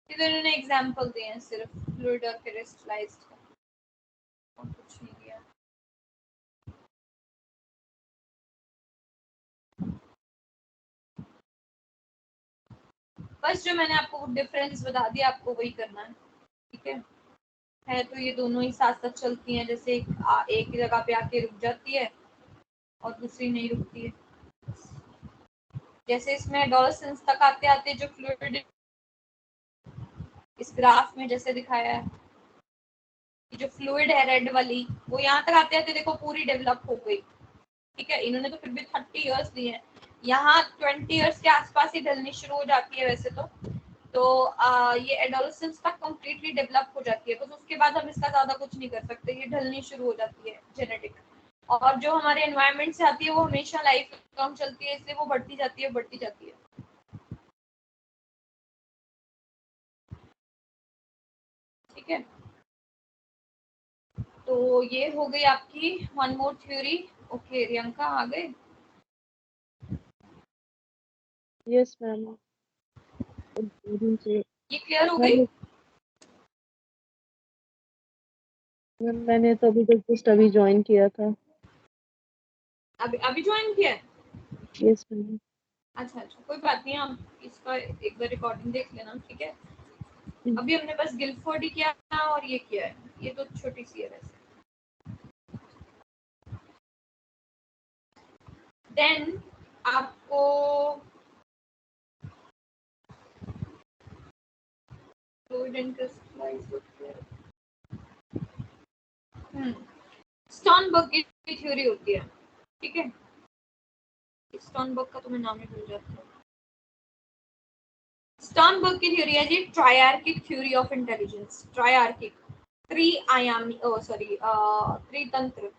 Speaker 1: इधर इन्होंने एग्जांपल दिए हैं सिर्फ फ्लूइड और क्रिस्टलाइज्ड का, और कुछ नहीं दिया। बस जो मैंने आपको डिफरेंस बता दिया, आपको वही करना है। ठीक है तो ये दोनों ही साथ साथ चलती हैं, जैसे एक जगह पे आके रुक जाती है और दूसरी नहीं रुकती है। जैसे इसमें एडोलेसेंस तक आते आते जो फ्लूइड इस ग्राफ में जैसे दिखाया है, जो फ्लूइड है रेड वाली, वो यहाँ तक आते आते देखो पूरी डेवलप हो गई। ठीक है, इन्होंने तो फिर भी 30 इयर्स दिए हैं, यहाँ 20 इयर्स के आसपास ही ढलनी शुरू हो जाती है वैसे तो ये एडोलेसेंस तक कंप्लीटली डेवलप हो जाती है, बस उसके बाद हम इसका ज्यादा कुछ नहीं कर सकते, ये ढलनी शुरू हो जाती है जेनेटिक। और जो हमारे एनवायरनमेंट से आती है वो हमेशा लाइफ कम चलती है, इसलिए वो बढ़ती जाती है बढ़ती जाती है। ठीक है, तो ये हो गई आपकी one more theory. Okay, Riyanka आ गए?
Speaker 2: Yes ma'am.
Speaker 1: ये क्लियर हो गई?
Speaker 2: मैंने तो अभी जस्ट अभी ज्वाइन किया था।
Speaker 1: अभी अभी ज्वाइन किया है?
Speaker 2: Yes ma'am.
Speaker 1: अच्छा अच्छा, कोई बात नहीं, आप इसका एक बार रिकॉर्डिंग देख लेना। ठीक है, अभी हमने बस गिलफोर्ड ही किया था और ये किया है, ये तो छोटी सी है वैसे। देन आपको स्टोनबर्ग की थ्योरी होती है। ठीक है, स्टोनबर्ग का तो मैं नाम ही भूल जाती हूँ। स्टोनबर्ग की थ्योरी है जी ट्रायआर्किक थ्योरी ऑफ इंटेलिजेंस। ट्रायआर्किक, त्रिआयामी, त्रितंत्र।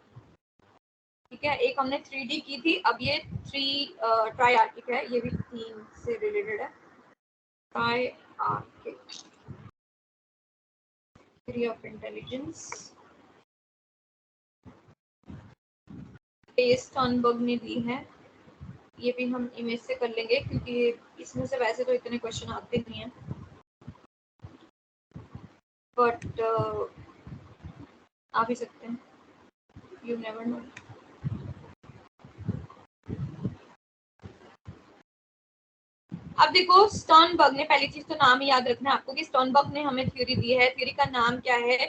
Speaker 1: ठीक है, एक हमने 3D की थी, अब ये ट्रायआर्किक है, ये भी 3 से रिलेटेड है। ट्रायआर्किक थ्योरी ऑफ इंटेलिजेंस, स्टोनबर्ग ने दी है। ये भी हम इमेज से कर लेंगे क्योंकि इसमें से वैसे तो इतने क्वेश्चन आते नहीं हैं, बट आ भी सकते हैं, यू नेवर नो। अब देखो, स्टोनबर्ग ने, पहली चीज तो नाम ही याद रखना है आपको कि स्टोनबर्ग ने हमें थ्योरी दी है। थ्योरी का नाम क्या है?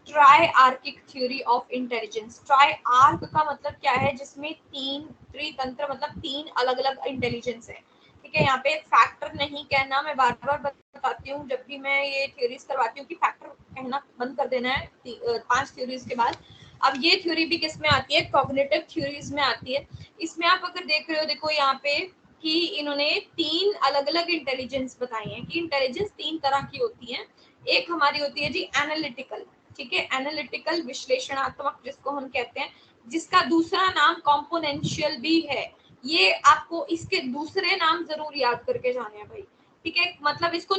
Speaker 1: ट्रायआर्किक थ्योरी ऑफ इंटेलिजेंस। ट्रायआर्क का मतलब क्या है? जिसमें तीन, त्रितंत्र मतलब 3 अलग अलग इंटेलिजेंस है। ठीक है, यहाँ पे फैक्टर नहीं कहना, मैं बार बार बताती हूँ जब भी मैं ये थ्योरीज करवाती हूँ कि फैक्टर कहना बंद कर देना है 5 थ्योरीज के बाद। अब ये थ्योरी भी किस में आती है? कॉग्निटिव थ्योरीज में आती है। इसमें आप अगर देख रहे हो, देखो यहाँ पे कि इन्होंने 3 अलग अलग इंटेलिजेंस बताई हैं कि इंटेलिजेंस 3 तरह की होती है। एक हमारी होती है जी एनालिटिकल। ठीक है, एनालिटिकल विश्लेषणात्मक जिसको हम कहते हैं, जिसका दूसरा नाम कॉम्पोनेंशियल भी है। ये आपको इसके दूसरे नाम जरूर याद करके जाने हैं भाई। ठीक है, मतलब इसको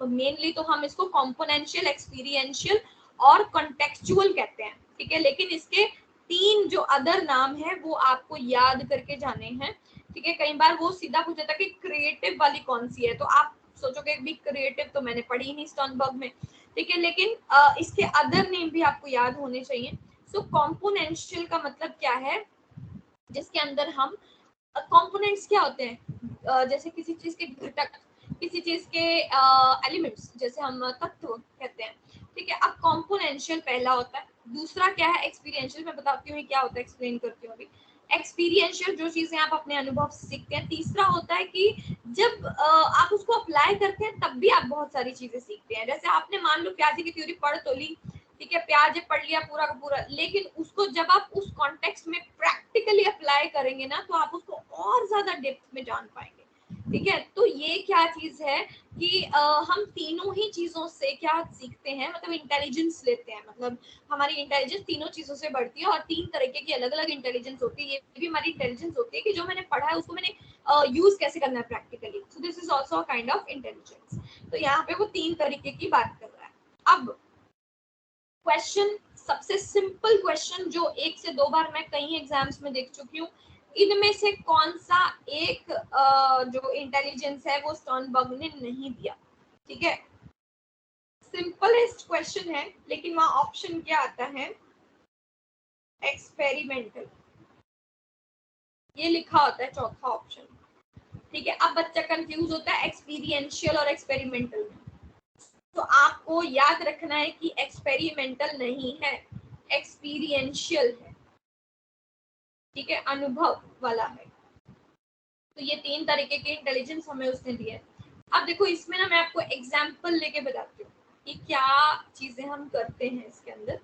Speaker 1: मेनली तो हम इसको कॉम्पोनेंशियल, एक्सपीरियंशियल और कॉन्टेक्चुअल कहते हैं। ठीक है, लेकिन इसके 3 जो अदर नाम है वो आपको याद करके जाने हैं। ठीक है, कई बार वो सीधा पूछा था कि क्रिएटिव वाली कौन सी है, तो आप सोचोगे भी क्रिएटिव तो मैंने पढ़ी नहीं स्टोनबर्ग में। ठीक है, लेकिन इसके अदर नेम भी आपको याद होने चाहिए। सो कॉम्पोनेंशियल का मतलब क्या है? जिसके अंदर हम कंपोनेंट्स क्या होते हैं? जैसे किसी चीज के घटक, किसी चीज के एलिमेंट्स, जैसे हम तत्व कहते हैं। ठीक है, अब कंपोनेंशियल पहला होता है। दूसरा क्या है? एक्सपीरियंशियल। मैं बताती हूँ क्या होता है, एक्सप्लेन करती हूँ अभी। एक्सपीरियंशियल जो चीजें आप अपने अनुभव से सीखते हैं। तीसरा होता है कि जब आप उसको अप्लाई करते हैं तब भी आप बहुत सारी चीजें सीखते हैं। जैसे आपने मान लो प्याजे की थ्योरी पढ़ तो ली, ठीक है, प्याज पढ़ लिया पूरा का पूरा, लेकिन उसको जब आप उस कॉन्टेक्स्ट में प्रैक्टिकली अप्लाई करेंगे ना, तो आप उसको और ज्यादा डेप्थ में जान पाएंगे। ठीक है, तो ये क्या चीज है कि हम तीनों ही चीजों से क्या सीखते हैं, मतलब इंटेलिजेंस लेते हैं, मतलब हमारी इंटेलिजेंस तीनों चीजों से बढ़ती है, और तीन तरीके की अलग अलग इंटेलिजेंस होती है। ये भी हमारी इंटेलिजेंस होती है कि जो मैंने पढ़ा है उसको मैंने यूज कैसे करना है practically. So this is also kind of intelligence. तो यहाँ पे वो तीन तरीके की बात कर रहा है। अब क्वेश्चन, सबसे सिंपल क्वेश्चन जो एक से दो बार मैं कई एग्जाम्स में देख चुकी हूँ, इनमें से कौन सा एक जो इंटेलिजेंस है वो स्टर्नबर्ग ने नहीं दिया। ठीक है, सिंपलेस्ट क्वेश्चन है, लेकिन वहां ऑप्शन क्या आता है, एक्सपेरिमेंटल, ये लिखा होता है चौथा ऑप्शन। ठीक है, अब बच्चा कंफ्यूज होता है एक्सपीरियंशियल और एक्सपेरिमेंटल में। तो आपको याद रखना है कि एक्सपेरिमेंटल नहीं है, एक्सपीरियंशियल है। ठीक है, अनुभव वाला है। तो ये तीन तरीके के इंटेलिजेंस हमें उसने दिए। अब देखो इसमें ना मैं आपको एग्जाम्पल लेके बताती हूँ कि क्या चीजें हम करते हैं इसके अंदर।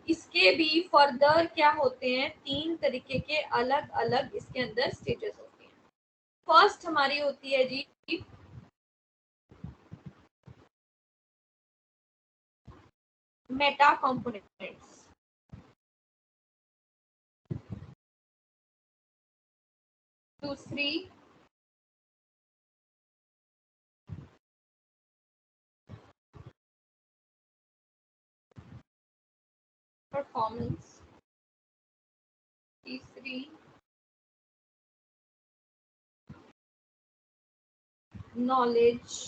Speaker 1: इसके भी फर्दर क्या होते हैं, तीन तरीके के अलग अलग इसके अंदर स्टेजेस होती हैं। फर्स्ट हमारी होती है जी मेटा कंपोनेंट्स, दूसरी परफॉर्मेंस, तीसरी नॉलेज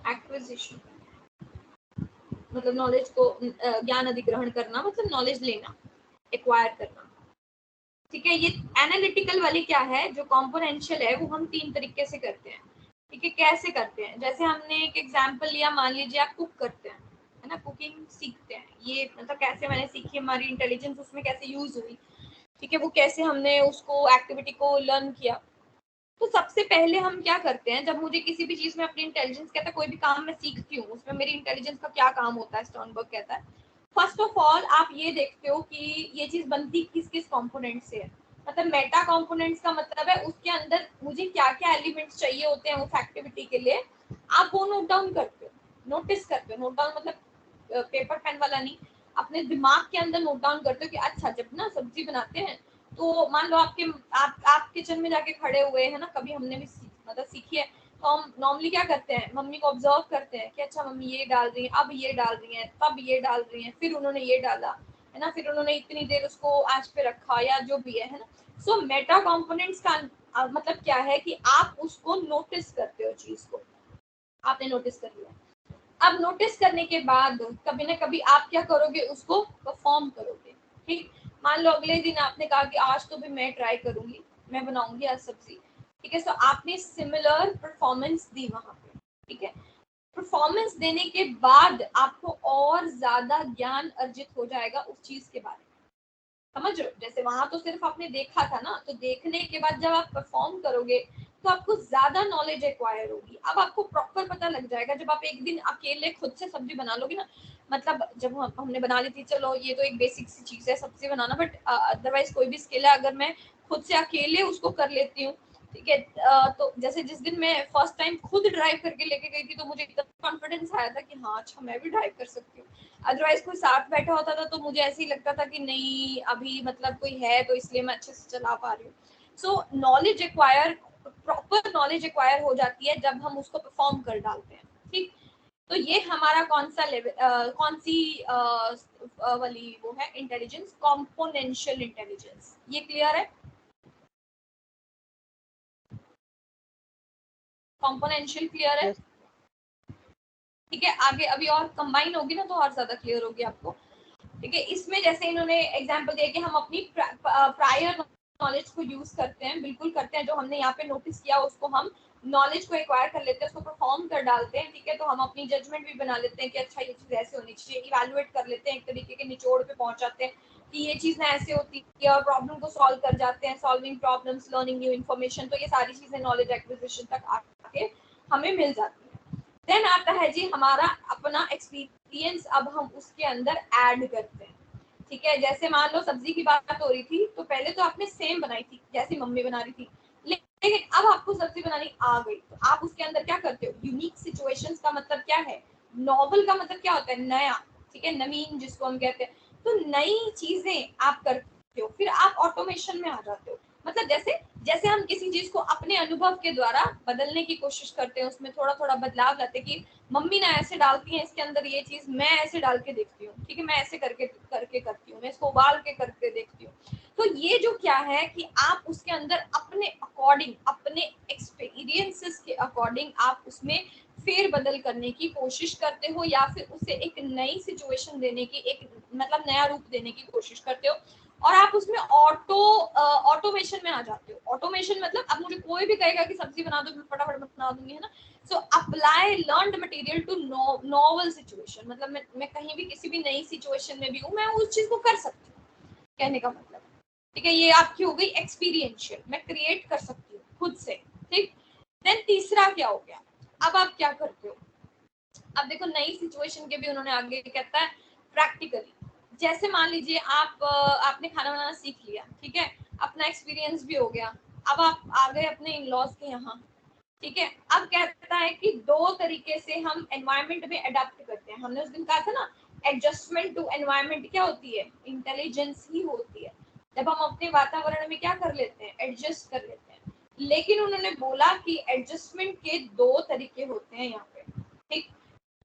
Speaker 1: एक्विजिशन, मतलब नॉलेज को ज्ञान अधिग्रहण करना, मतलब नॉलेज लेना, एक्वायर करना। ठीक है, ये एनालिटिकल वाली क्या है, जो कॉम्पोनेंशियल है, वो हम तीन तरीके से करते हैं। ठीक है, कैसे करते हैं, जैसे हमने एक एग्जांपल लिया, मान लीजिए आप कुक करते हैं, है ना, कुकिंग सीखते हैं, ये मतलब कैसे मैंने सीखी, हमारी इंटेलिजेंस उसमें कैसे यूज हुई। ठीक है, वो कैसे हमने उसको एक्टिविटी को लर्न किया। तो सबसे पहले हम क्या करते हैं, जब मुझे किसी भी चीज में अपनी इंटेलिजेंस कहता है, कोई भी काम मैं सीखती हूँ उसमें मेरी इंटेलिजेंस का क्या काम होता है, स्टर्नबर्ग कहता है फर्स्ट ऑफ ऑल आप ये देखते हो कि ये चीज बनती किस किस कंपोनेंट से है। मतलब मेटा कंपोनेंट्स का मतलब है उसके अंदर मुझे क्या क्या एलिमेंट्स चाहिए होते हैं उस एक्टिविटी के लिए, आप वो नोट डाउन करते हो, नोटिस करते हो। नोट डाउन मतलब पेपर पेन वाला नहीं, अपने दिमाग के अंदर नोट डाउन करते हो कि अच्छा जब ना सब्जी बनाते हैं, तो मान लो आप किचन में जाके खड़े हुए हैं ना, कभी हमने भी मतलब सीखी है, तो हम नॉर्मली क्या करते हैं, मम्मी को ऑब्जर्व करते हैं कि अच्छा मम्मी ये डाल रही है, अब ये डाल रही है, तब ये डाल रही है, फिर उन्होंने ये डाला, है ना, फिर उन्होंने इतनी देर उसको आंच पे रखा, या जो भी है ना। सो मेटा कंपोनेंट्स का मतलब क्या है कि आप उसको नोटिस करते हो, चीज को आपने नोटिस कर लिया। अब नोटिस करने के बाद कभी ना कभी आप क्या करोगे, उसको परफॉर्म करोगे। ठीक, मान लो अगले दिन आपने कहा कि आज तो भी मैं ट्राई करूंगी, मैं बनाऊंगी आज सब्जी। ठीक है, सो आपने सिमिलर परफॉर्मेंस दी वहां पे। ठीक है, परफॉर्मेंस देने के बाद आपको और ज्यादा ज्ञान अर्जित हो जाएगा उस चीज के बारे में। समझ रहे हो, जैसे वहां तो सिर्फ आपने देखा था ना, तो देखने के बाद जब आप परफॉर्म करोगे तो आपको ज्यादा नॉलेज एक्वायर होगी। अब आपको प्रॉपर पता लग जाएगा, जब आप एक दिन अकेले खुद से सब्जी बना लोगे ना, मतलब जब हमने बना ली थी, चलो ये तो एक बेसिक सी चीज है सब्जी बनाना, बट अदरवाइज कोई भी स्किल है, अगर मैं खुद से अकेले उसको कर लेती हूँ, ठीक है, तो जैसे जिस दिन मैं फर्स्ट टाइम खुद ड्राइव करके लेके गई थी, तो मुझे इतना कॉन्फिडेंस आया था कि हाँ अच्छा मैं भी ड्राइव कर सकती हूँ। अदरवाइज कोई साथ बैठा होता था तो मुझे ऐसे ही लगता था कि नहीं अभी मतलब कोई है तो इसलिए मैं अच्छे से चला पा रही हूँ। सो knowledge acquire, proper knowledge acquire हो जाती है जब हम उसको परफॉर्म कर डालते हैं। ठीक, तो ये हमारा कौन सा लेवल, कौन सी वाली वो है इंटेलिजेंस, कॉम्पोनेंशियल इंटेलिजेंस। ये क्लियर है, कॉम्पोनेंशियल क्लियर है।
Speaker 2: यस।
Speaker 1: ठीक है, आगे अभी और कंबाइन होगी ना तो और ज्यादा क्लियर होगी आपको। ठीक है, इसमें जैसे इन्होंने एग्जांपल दिया कि हम अपनी प्रायर नॉलेज को यूज करते हैं, बिल्कुल करते हैं, जो हमने यहाँ पे नोटिस किया उसको हम नॉलेज को एक्वायर कर लेते हैं, उसको परफॉर्म कर डालते हैं। ठीक है, तो हम अपनी जजमेंट भी बना लेते हैं कि अच्छा ये चीज ऐसे होनी चाहिए, इवेलुएट कर लेते हैं, एक तरीके के निचोड़ पे पहुंच जाते हैं कि ये चीज ना ऐसे होती है, और प्रॉब्लम को सॉल्व कर जाते हैं, solving problems, learning new information. तो ये सारी चीजें नॉलेज एक्विजिशन तक आके हमें मिल जाती है। देन आता है जी हमारा अपना एक्सपीरियंस एक्सपीरियंस अब हम उसके अंदर ऐड करते हैं। ठीक है, जैसे मान लो सब्जी की बात हो रही थी, तो पहले तो आपने सेम बनाई थी जैसी मम्मी बना रही थी, लेकिन अब आपको सब्जी बनानी आ गई, तो आप उसके अंदर क्या करते हो, यूनिक सिचुएशंस का मतलब क्या है, नॉवल का मतलब क्या होता है, नया, ठीक है, नवीन जिसको हम कहते हैं, तो नई चीजें आप करते हो, फिर आप ऑटोमेशन में आ जाते हो। मतलब जैसे जैसे हम किसी चीज को अपने अनुभव के द्वारा बदलने की कोशिश करते हैं, उसमें थोड़ा थोड़ा बदलाव लाते हैं कि मम्मी ना ऐसे डालती है इसके अंदर ये चीज, मैं ऐसे डाल के देखती हूँ, ठीक है, मैं ऐसे करके करके करती हूँ, मैं इसको उबाल के करके देखती हूँ। तो ये जो क्या है कि आप उसके अंदर अपने अकॉर्डिंग, अपने एक्सपीरियंसेस के अकॉर्डिंग आप उसमें फेर बदल करने की कोशिश करते हो, या फिर उसे एक नई सिचुएशन देने की, एक मतलब नया रूप देने की कोशिश करते हो, और आप उसमें ऑटोमेशन में आ जाते हो। ऑटोमेशन मतलब अब मुझे कोई भी कहेगा कि सब्जी बना दो, मैं फटाफट बना दूंगी, है ना। So apply learned material to novel situation, मतलब मैं कहीं भी किसी भी नई सिचुएशन में भी हूँ, मैं उस चीज को कर सकती हूँ, कहने का मतलब। ठीक है, ये आपकी हो गई एक्सपीरियंशियल, मैं क्रिएट कर सकती हूँ खुद से। ठीक, देन तीसरा क्या हो गया, अब आप क्या करते हो, अब देखो नई सिचुएशन के भी उन्होंने आगे कहता है प्रैक्टिकली। जैसे मान लीजिए आपने खाना बनाना सीख लिया, ठीक है, अपना एक्सपीरियंस भी हो गया, अब आप आ गए अपने इन लॉज के यहाँ, ठीक है। अब कहता है कि दो तरीके से हम एनवायरनमेंट में अडेप्ट करते हैं। हमने उस दिन कहा था ना, एडजस्टमेंट टू एनवायरनमेंट क्या होती है, इंटेलिजेंस ही होती है, जब हम अपने वातावरण में क्या कर लेते हैं, एडजस्ट कर लेते हैं। लेकिन उन्होंने बोला कि एडजस्टमेंट के दो तरीके होते हैं यहाँ पे। ठीक,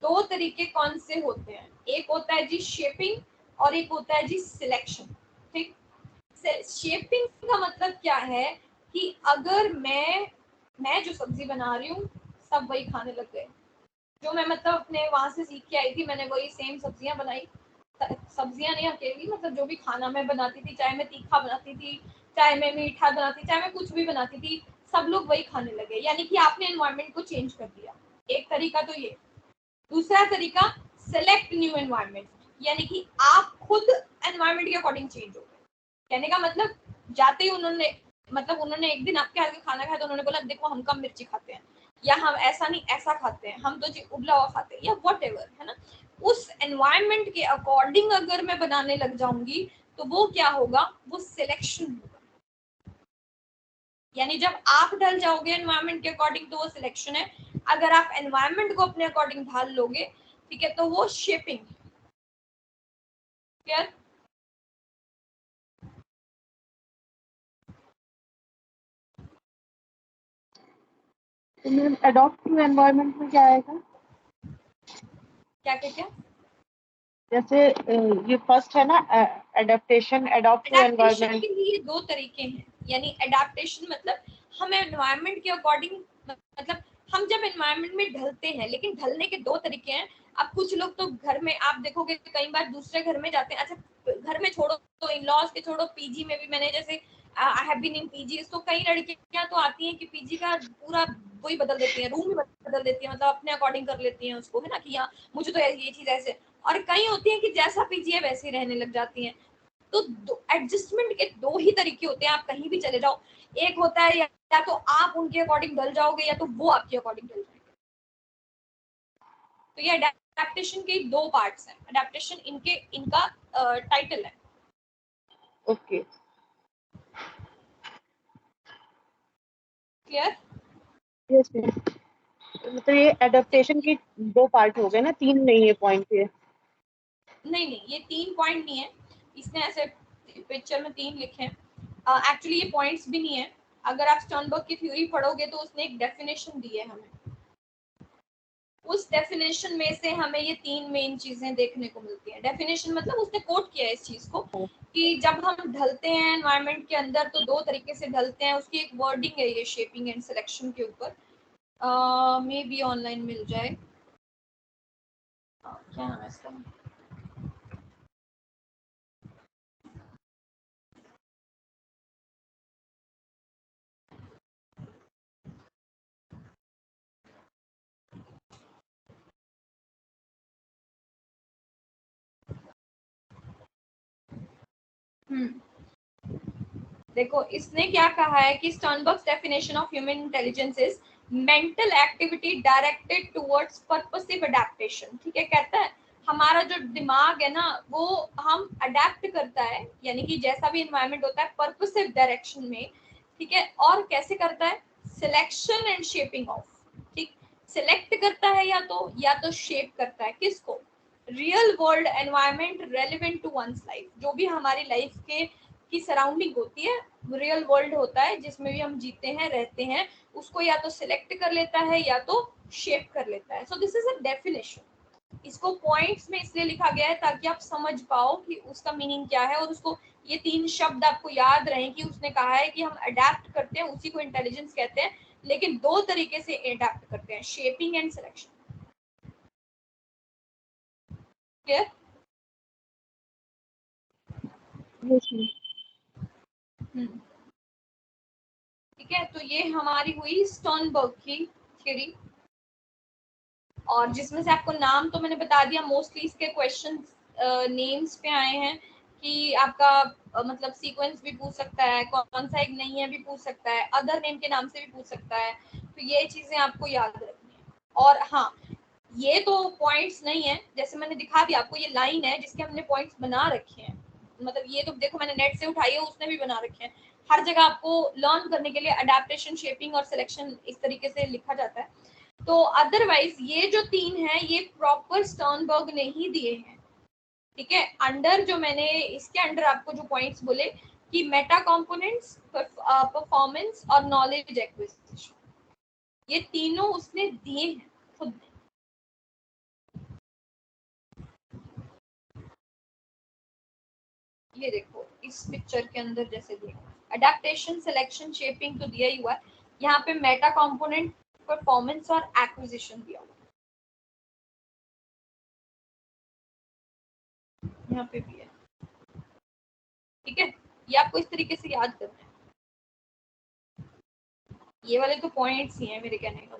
Speaker 1: दो तरीके कौन से होते हैं, एक होता है जी शेपिंग, और एक होता है जी सिलेक्शन। ठीक, शेपिंग का मतलब क्या है कि अगर मैं जो सब्जी बना रही हूँ, सब वही खाने लग गए, जो मैं मतलब अपने वहां से सीख के आई थी, मैंने वही सेम सब्जियां बनाई, सब्जियां नहीं अकेली, मतलब जो भी खाना मैं बनाती थी, चाहे मैं तीखा बनाती थी, चाहे मैं मीठा बनाती, चाहे मैं कुछ भी बनाती थी, सब लोग वही खाने लगे, यानी कि आपने एनवायरनमेंट को चेंज कर दिया। एक तरीका तो ये। दूसरा तरीका, सेलेक्ट न्यू एनवायरनमेंट, यानी कि आप खुद एनवायरनमेंट के अकॉर्डिंग चेंज हो गए। कहने का मतलब, जाते ही उन्होंने एक दिन आपके हाथ का खाना खाया, तो उन्होंने बोला देखो हम कम मिर्ची खाते हैं, या हम ऐसा नहीं ऐसा खाते हैं, हम तो जी उबला हुआ खाते हैं, या वट एवर, है ना। उस एनवायरनमेंट के अकॉर्डिंग अगर मैं बनाने लग जाऊंगी, तो वो क्या होगा, वो सिलेक्शन होगा। यानी जब आप ढल जाओगे एनवायरनमेंट के अकॉर्डिंग, तो वो सिलेक्शन है। अगर आप एनवायरनमेंट को अपने अकॉर्डिंग ढाल लोगे, ठीक है, तो वो शेपिंग। क्लियर?
Speaker 2: तो मैम अडॉप्ट टू एनवायरनमेंट में क्या आएगा?
Speaker 1: क्या क्या क्या?
Speaker 2: जैसे ये फर्स्ट है ना, adaptation, adopt to
Speaker 1: adaptation
Speaker 2: environment.
Speaker 1: के लिए दो तरीके हैं। यानी एडेप्टेशन मतलब हम एनवायरनमेंट के अकॉर्डिंग, मतलब हम जब एनवायरनमेंट में ढलते हैं, लेकिन ढलने के दो तरीके हैं। अब कुछ लोग तो घर में आप देखोगे कई बार दूसरे घर में जाते हैं, अच्छा घर में छोड़ो, तो इन लॉज के छोड़ो, पीजी में भी मैंने जैसे I have been in PG, तो कई लड़कियां तो आती हैं कि पीजी का पूरा वही बदल देती हैं, रूम ही बदल देती हैं, मतलब अपने अकॉर्डिंग कर लेती हैं उसको, है ना, कि हाँ मुझे तो ये चीज ऐसे। और कई होती हैं कि जैसा पीजी है वैसे ही रहने लग जाती हैं। तो एडजस्टमेंट के दो ही तरीके होते हैं, आप कहीं भी चले जाओ। एक होता है या तो आप उनके अकॉर्डिंग ढल जाओगे, या तो वो आपके अकॉर्डिंग ढल जाएंगे। तो ये अडेप्टेशन के दो पार्ट्स हैं। अडेप्टेशन इनका टाइटल है।
Speaker 2: ओके।
Speaker 1: क्लियर?
Speaker 2: Yes ma'am. मतलब ये एडेप्टेशन की दो पार्ट हो गए ना, तीन नहीं है पॉइंट ये?
Speaker 1: नहीं नहीं, ये 3 पॉइंट नहीं है, इसने ऐसे पिक्चर में 3 लिखे हैं। एक्चुअली ये पॉइंट्स भी नहीं है। अगर आप स्टर्नबर्ग की थ्योरी पढ़ोगे, तो उसने एक डेफिनेशन दी है हमें, उस डेफिनेशन में से हमें ये 3 मेन चीजें देखने को मिलती हैं। डेफिनेशन मतलब उसने कोट किया है इस चीज को, कि जब हम ढलते हैं एनवायरनमेंट के अंदर, तो दो तरीके से ढलते हैं। उसकी एक वर्डिंग है ये शेपिंग एंड सिलेक्शन के ऊपर, मे बी ऑनलाइन मिल जाए। क्या नाम है इसका? देखो इसने क्या कहा है कि Sternberg's definition of human intelligence is mental activity directed towards purposive adaptation. ठीक है, कहता है हमारा जो दिमाग है ना वो हम अडेप्ट करता है, यानी कि जैसा भी इन्वायरमेंट होता है पर्पसिव डायरेक्शन में, ठीक है। और कैसे करता है? सिलेक्शन एंड शेपिंग ऑफ, ठीक। सिलेक्ट करता है या तो शेप करता है किसको? Real world environment relevant to one's life, जो भी हमारी लाइफ के की सराउंडिंग होती है, रियल वर्ल्ड होता है जिसमें भी हम जीते हैं रहते हैं, उसको या तो सिलेक्ट कर लेता है या तो शेप कर लेता है। So this is a definition. इसको पॉइंट्स में इसलिए लिखा गया है ताकि आप समझ पाओ कि उसका मीनिंग क्या है, और उसको ये 3 शब्द आपको याद रहे कि उसने कहा है कि हम अडेप्ट करते हैं, उसी को इंटेलिजेंस कहते हैं, लेकिन 2 तरीके से अडेप्ट करते हैं, शेपिंग एंड सिलेक्शन। क्लियर? ठीक है, तो ये हमारी हुई स्टर्नबर्ग की थ्योरी, और जिसमें से आपको नाम तो मैंने बता दिया, मोस्टली इसके क्वेश्चन नेम्स पे आए हैं कि आपका मतलब सीक्वेंस भी पूछ सकता है, कौन सा एक नहीं है भी पूछ सकता है, अदर नेम के नाम से भी पूछ सकता है, तो ये चीजें आपको याद रखनी है। और हाँ, ये तो पॉइंट्स नहीं है, जैसे मैंने दिखा दिया आपको, ये लाइन है जिसके हमने पॉइंट्स बना रखे हैं, मतलब ये तो देखो मैंने नेट से उठाई है, उसने भी बना रखे हैं। हर जगह आपको लर्न करने के लिए अडेप्टेशन, शेपिंग और सिलेक्शन इस तरीके से लिखा जाता है। तो अदरवाइज ये जो 3 है ये प्रॉपर स्टर्नबर्ग ने ही दिए हैं, ठीक है। अंडर जो मैंने इसके अंडर आपको जो पॉइंट्स बोले कि मेटा कंपोनेंट्स, परफॉर्मेंस और नॉलेज एक्विजिशन, ये तीनों उसने दिए हैं खुद ने। ये देखो इस पिक्चर के अंदर जैसे दिया अडेप्टेशन, सिलेक्शन, शेपिंग तो दिया ही हुआ है, यहाँ पे मेटा कंपोनेंट, परफॉर्मेंस और एक्विजिशन दिया हुआ है, यहाँ पे भी है, ठीक है। ये आपको इस तरीके से याद करना है, ये वाले तो पॉइंट्स ही हैं मेरे कहने का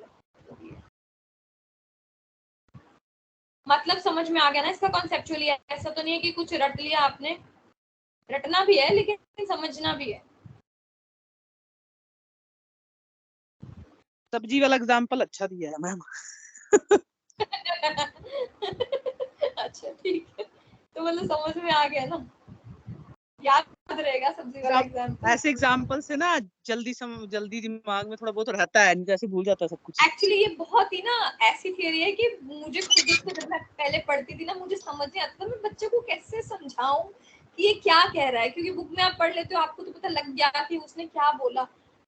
Speaker 1: मतलब समझ में आ गया ना इसका कॉन्सेप्चुअली। ऐसा तो नहीं है कि कुछ रट लिया आपने, रटना भी है लेकिन समझना भी है।
Speaker 2: सब्जी वाला एग्जाम्पल अच्छा दिया है मैम।
Speaker 1: अच्छा ठीक है, तो मतलब समझ में आ गया ना, याद रहेगा सब्जी वाला एग्जाम्पल।
Speaker 2: ऐसे एग्जाम्पल से ना जल्दी दिमाग में थोड़ा बहुत रहता है, नहीं जैसे भूल जाता है सब कुछ।
Speaker 1: एक्चुअली ये बहुत ही ना ऐसी थियरी है कि मुझे खुद इसको जब मैं पहले पढ़ती थी ना, मुझे समझ नहीं आता था मैं बच्चे को कैसे समझाऊं कि ये क्या कह रहा है, क्योंकि बुक में आप पढ़ लेते हो, आपको तो पता लग गया कि उसने क्या बोला,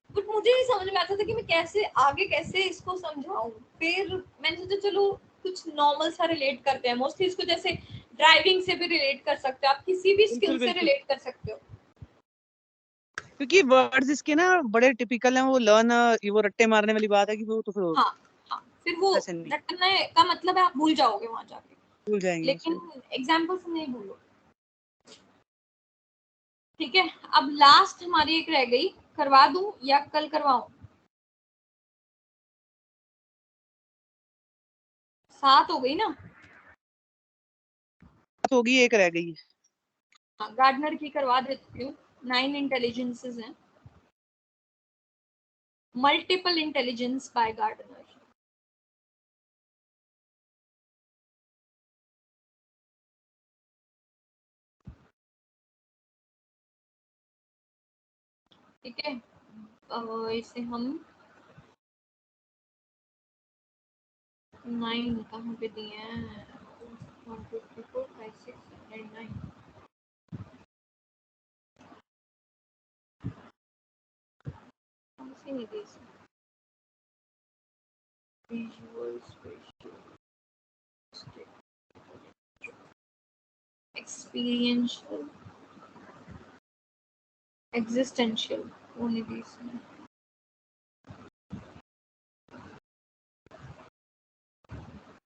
Speaker 1: बट मुझे नहीं समझ में आता था कि मैं कैसे इसको समझाऊं। फिर मैंने सोचा चलो कुछ नॉर्मल सा रिलेट करते हैं, मोस्टली इसको जैसे ड्राइविंग से भी रिलेट कर सकते हो, आप किसी भी स्किल से रिलेट कर सकते हो,
Speaker 2: क्योंकि वर्ड्स इसके ना बड़े टिपिकल हैं, वो लर्न, वो रट्टे मारने वाली बात है कि वो तो फिर
Speaker 1: हाँ हाँ, फिर वो
Speaker 2: ऐसे नहीं
Speaker 1: रटने का मतलब है आप भूल जाओगे वहां जाके,
Speaker 2: भूल जाएंगे
Speaker 1: लेकिन
Speaker 2: उसे।
Speaker 1: एग्जाम्पल से नहीं भूलो, ठीक है। अब लास्ट हमारी एक रह गई, करवा दूं या कल करवाऊं? 7 हो गई ना,
Speaker 2: होगी, एक रह गई।
Speaker 1: गार्डनर की करवा देती हूँ। 9 इंटेलिजेंसेस हैं, मल्टीपल इंटेलिजेंस बाय गार्डनर, ठीक है। इसे हम 9 कहाँ पे दिए हैं? 1 2 3 4 5 6 7 8 9, नहीं दी इसमें। विजुअल स्पेशल एक्सपीरियंशियल एग्जिस्टेंशियल, वो नहीं दी इसमें।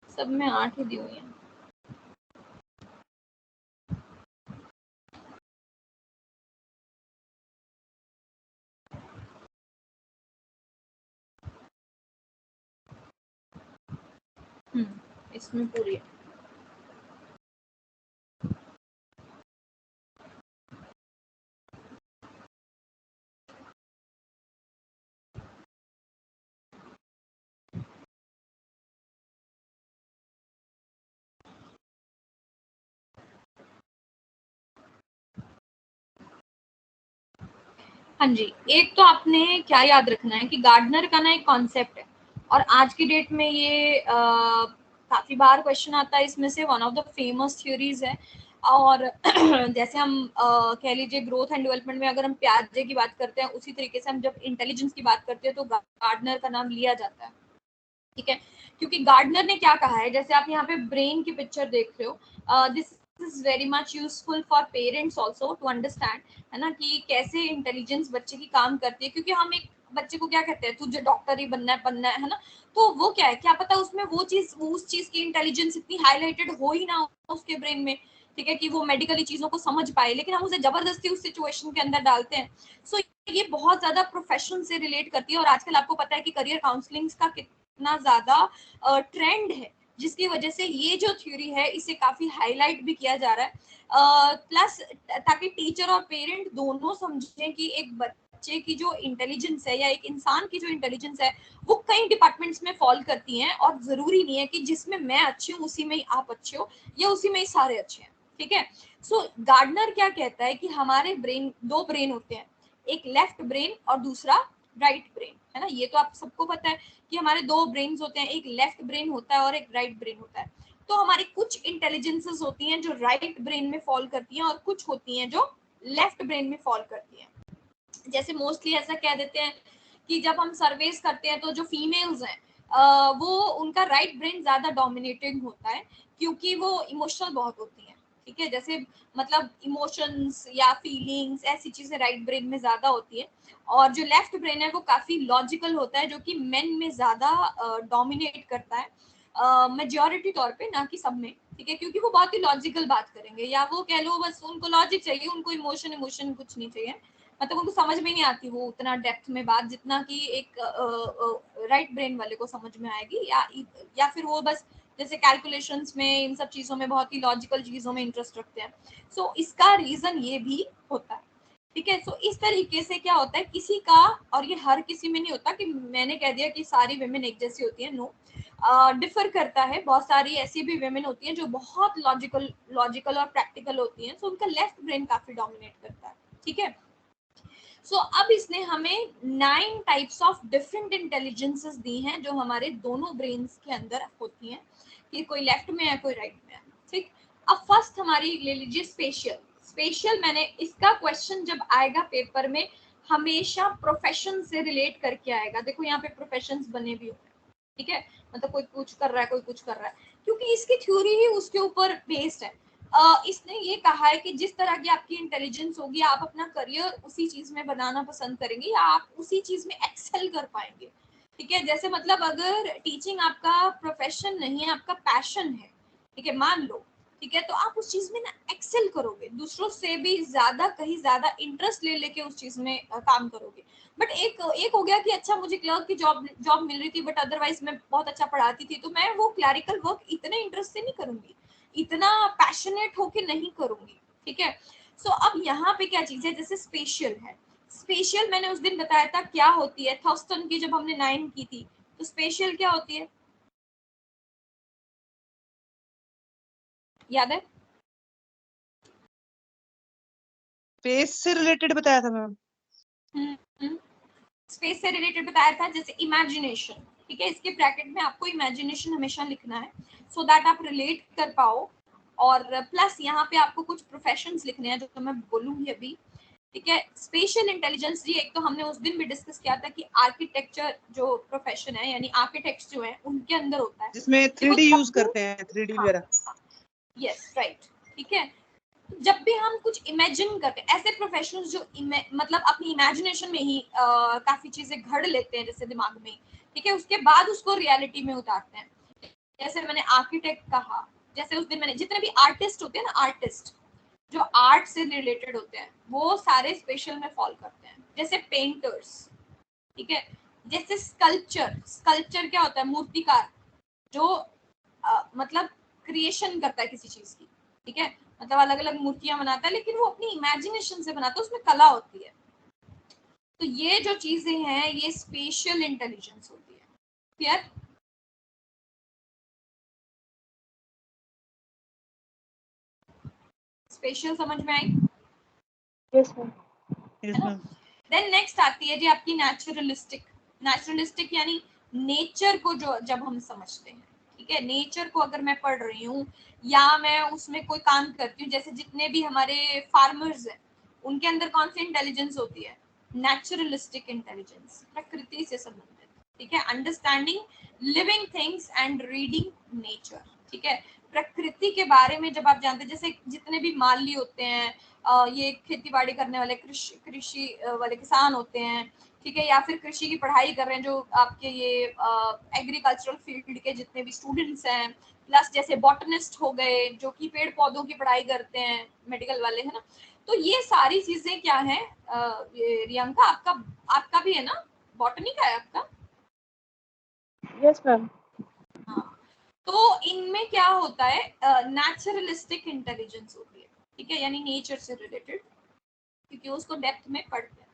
Speaker 1: सब में 8 ही दी हुई है। इसमें पूरी है। हाँ जी, एक तो आपने क्या याद रखना है कि गार्डनर का ना एक कॉन्सेप्ट है और आज की डेट में ये काफी बार क्वेश्चन आता है इसमें से, one of the famous theories है। और जैसे हम कह लीजिए ग्रोथ एंड डेवलपमेंट में अगर हम प्याजे की बात करते हैं, उसी तरीके से हम जब इंटेलिजेंस की बात करते हैं तो गार्डनर का नाम लिया जाता है। ठीक है, क्योंकि गार्डनर ने क्या कहा है, जैसे आप यहाँ पे ब्रेन की पिक्चर देख रहे हो, this is very much useful for parents also to understand, है ना, कि कैसे इंटेलिजेंस बच्चे की काम करती है। क्योंकि हम एक बच्चे को क्या कहते हैं, तुझे डॉक्टर ही बनना है ना, तो वो क्या है, क्या पता उसमें वो चीज, उस चीज की इंटेलिजेंस इतनी हाईलाइटेड हो ही ना उसके ब्रेन में, ठीक है, कि वो मेडिकली चीजों को समझ पाए, लेकिन हम उसे जबरदस्ती उस सिचुएशन के अंदर डालते हैं। सो ये बहुत ज्यादा प्रोफेशन से रिलेट करती है। और आजकल आपको पता है कि करियर काउंसलिंग का कितना ज्यादा ट्रेंड है, जिसकी वजह से ये जो थ्योरी है इसे काफी हाईलाइट भी किया जा रहा है, प्लस ताकि टीचर और पेरेंट दोनों समझें कि एक बच्चे की जो इंटेलिजेंस है या एक इंसान की जो इंटेलिजेंस है वो कई डिपार्टमेंट्स में फॉल करती हैं, और जरूरी नहीं है कि जिसमें मैं अच्छी हूँ उसी में ही आप अच्छे हो या उसी में ही सारे अच्छे हैं। ठीक है, सो गार्डनर क्या कहता है कि हमारे ब्रेन, दो ब्रेन होते हैं, एक लेफ्ट ब्रेन और दूसरा राइट ब्रेन, है ना, ये तो आप सबको पता है कि हमारे दो ब्रेन्स होते हैं, एक लेफ्ट ब्रेन होता है और एक राइट ब्रेन होता है। तो हमारी कुछ इंटेलिजेंसेस होती हैं जो राइट ब्रेन में फॉल करती हैं और कुछ होती हैं जो लेफ्ट ब्रेन में फॉल करती हैं। जैसे मोस्टली ऐसा कह देते हैं कि जब हम सर्वेस करते हैं तो जो फीमेल्स हैं वो उनका राइट ब्रेन ज्यादा डोमिनेटिंग होता है, क्योंकि वो इमोशनल बहुत होती हैं। ठीक है, जैसे मतलब इमोशंस या फीलिंग्स ऐसी चीजें राइट ब्रेन में ज्यादा होती है, और जो लेफ्ट ब्रेन है वो काफी लॉजिकल होता है, जो कि मेन में ज्यादा डोमिनेट करता है, मेजोरिटी तौर पे, ना कि सब में। ठीक है, क्योंकि वो बहुत ही लॉजिकल बात करेंगे, या वो कह लो बस उनको लॉजिक चाहिए, उनको इमोशन इमोशन कुछ नहीं चाहिए, मतलब उनको समझ में नहीं आती वो उतना डेप्थ में बात, जितना कि एक राइट ब्रेन वाले को समझ में आएगी, या फिर वो बस जैसे कैलकुलेशंस में, इन सब चीजों में बहुत ही लॉजिकल चीजों में इंटरेस्ट रखते हैं। सो इसका रीजन ये भी होता है। ठीक है, सो इस तरीके से क्या होता है किसी का, और ये हर किसी में नहीं होता कि मैंने कह दिया कि सारी वेमेन एक जैसी होती है, नो, डिफर करता है। बहुत सारी ऐसी भी वेमेन होती हैं जो बहुत लॉजिकल और प्रैक्टिकल होती हैं, सो उनका लेफ्ट ब्रेन काफी डोमिनेट करता है। ठीक है, सो अब इसने हमें 9 टाइप्स ऑफ डिफरेंट इंटेलिजेंसेस दी हैं जो हमारे दोनों ब्रेन्स के अंदर होती हैं, कि कोई लेफ्ट में है कोई राइट में है। ठीक, अब फर्स्ट हमारी ले लीजिए स्पेशियल। स्पेशियल, मैंने इसका क्वेश्चन जब आएगा पेपर में हमेशा प्रोफेशन से रिलेट करके आएगा। देखो यहाँ पे प्रोफेशंस बने भी हुए हैं। ठीक है, मतलब कोई कुछ कर रहा है कोई कुछ कर रहा है, क्योंकि इसकी थ्योरी ही उसके ऊपर बेस्ड है। इसने ये कहा है कि जिस तरह की आपकी इंटेलिजेंस होगी आप अपना करियर उसी चीज में बनाना पसंद करेंगे, या आप उसी चीज में एक्सेल कर पाएंगे। ठीक है, जैसे मतलब अगर टीचिंग आपका प्रोफेशन नहीं है, आपका पैशन है, ठीक है, मान लो, ठीक है, तो आप उस चीज में ना एक्सेल करोगे, दूसरों से भी ज्यादा, कहीं ज्यादा इंटरेस्ट ले लेके उस चीज में काम करोगे। बट एक एक हो गया कि अच्छा मुझे क्लर्क की जॉब जॉब मिल रही थी, बट अदरवाइज मैं बहुत अच्छा पढ़ाती थी, तो मैं वो क्लरिकल वर्क इतने इंटरेस्ट से नहीं करूंगी, इतना पैशनेट होके नहीं करूंगी। ठीक है, सो अब यहाँ पे क्या चीज है, जैसे स्पेशल है। स्पेशल मैंने उस दिन बताया था क्या होती है, थॉस्टन की जब हमने 9 की थी, तो स्पेशल क्या होती है, याद है?
Speaker 2: स्पेस से रिलेटेड बताया था मैम।
Speaker 1: स्पेस से रिलेटेड बताया था, जैसे इमेजिनेशन। ठीक है, इसके ब्रैकेट में आपको इमेजिनेशन हमेशा लिखना है, सो दैट आप रिलेट कर पाओ। और प्लस यहाँ पे आपको कुछ प्रोफेशंस लिखने हैं जो मैं बोलूंगी अभी। ठीक है, स्पेशल इंटेलिजेंस जी, एक तो हमने उस दिन भी डिस्कस किया था कि आर्किटेक्चर जो प्रोफेशन है, यानी आर्किटेक्ट्स जो है उनके अंदर होता है
Speaker 2: जिसमें
Speaker 1: कि वो
Speaker 2: 3D
Speaker 1: जब
Speaker 2: यूज
Speaker 1: भी,
Speaker 2: करते हैं, 3D
Speaker 1: हाँ,
Speaker 2: वगैरह।
Speaker 1: यस राइट, ठीक है, जब भी हम कुछ इमेजिन करते हैं, ऐसे प्रोफेशनल्स जो मतलब अपनी इमेजिनेशन में ही काफी चीजें घड़ लेते हैं जैसे दिमाग में, ठीक है, उसके बाद उसको रियलिटी में उतारते हैं। जैसे मैंने आर्किटेक्ट कहा, जैसे उस दिन मैंने, जितने भी आर्टिस्ट होते हैं ना, आर्टिस्ट जो आर्ट से रिलेटेड होते हैं वो सारे स्पेशल में फॉल करते हैं। जैसे पेंटर्स, ठीक है, जैसे स्कल्पचर। स्कल्पचर क्या होता है, मूर्तिकार, जो मतलब क्रिएशन करता है किसी चीज की। ठीक है, मतलब अलग अलग मूर्तियां बनाता है, लेकिन वो अपनी इमेजिनेशन से बनाता है, उसमें कला होती है। तो ये जो चीजें हैं ये स्पेशल इंटेलिजेंस होती है। क्लियर? स्पेशल समझ में आई?
Speaker 3: Yes ma'am.
Speaker 2: यस
Speaker 1: है ना?
Speaker 2: मैम।
Speaker 1: देन नेक्स्ट आती है जी आपकी नेचुरलिस्टिक। नेचुरलिस्टिक यानी नेचर को जो जब हम समझते हैं, ठीक है, नेचर को अगर मैं पढ़ रही हूँ या मैं उसमें कोई काम करती हूँ, जैसे जितने भी हमारे फार्मर्स हैं उनके अंदर कौन सी इंटेलिजेंस होती है, नेचुरलिस्टिक इंटेलिजेंस, प्रकृति से संबंधित, ठीक है, understanding living things and reading nature, ठीक है, प्रकृति के बारे में जब आप जानते हैं, जैसे जितने भी माली होते हैं, ये खेती बाड़ी करने वाले कृषि वाले किसान होते हैं, ठीक है, या फिर कृषि की पढ़ाई कर रहे हैं जो आपके ये एग्रीकल्चरल फील्ड के जितने भी स्टूडेंट्स हैं, प्लस जैसे बॉटनिस्ट हो गए जो कि पेड़ पौधों की पढ़ाई करते हैं, मेडिकल वाले, है ना। तो ये सारी चीजें क्या है, ये रियंका आपका आपका भी है ना, बॉटनी का है आपका?
Speaker 2: Yes ma'am.
Speaker 1: हाँ, तो इनमें क्या होता है, नेचुरलिस्टिक इंटेलिजेंस होती है, ठीक है, यानी नेचर से रिलेटेड, क्योंकि उसको डेप्थ में पढ़ते हैं।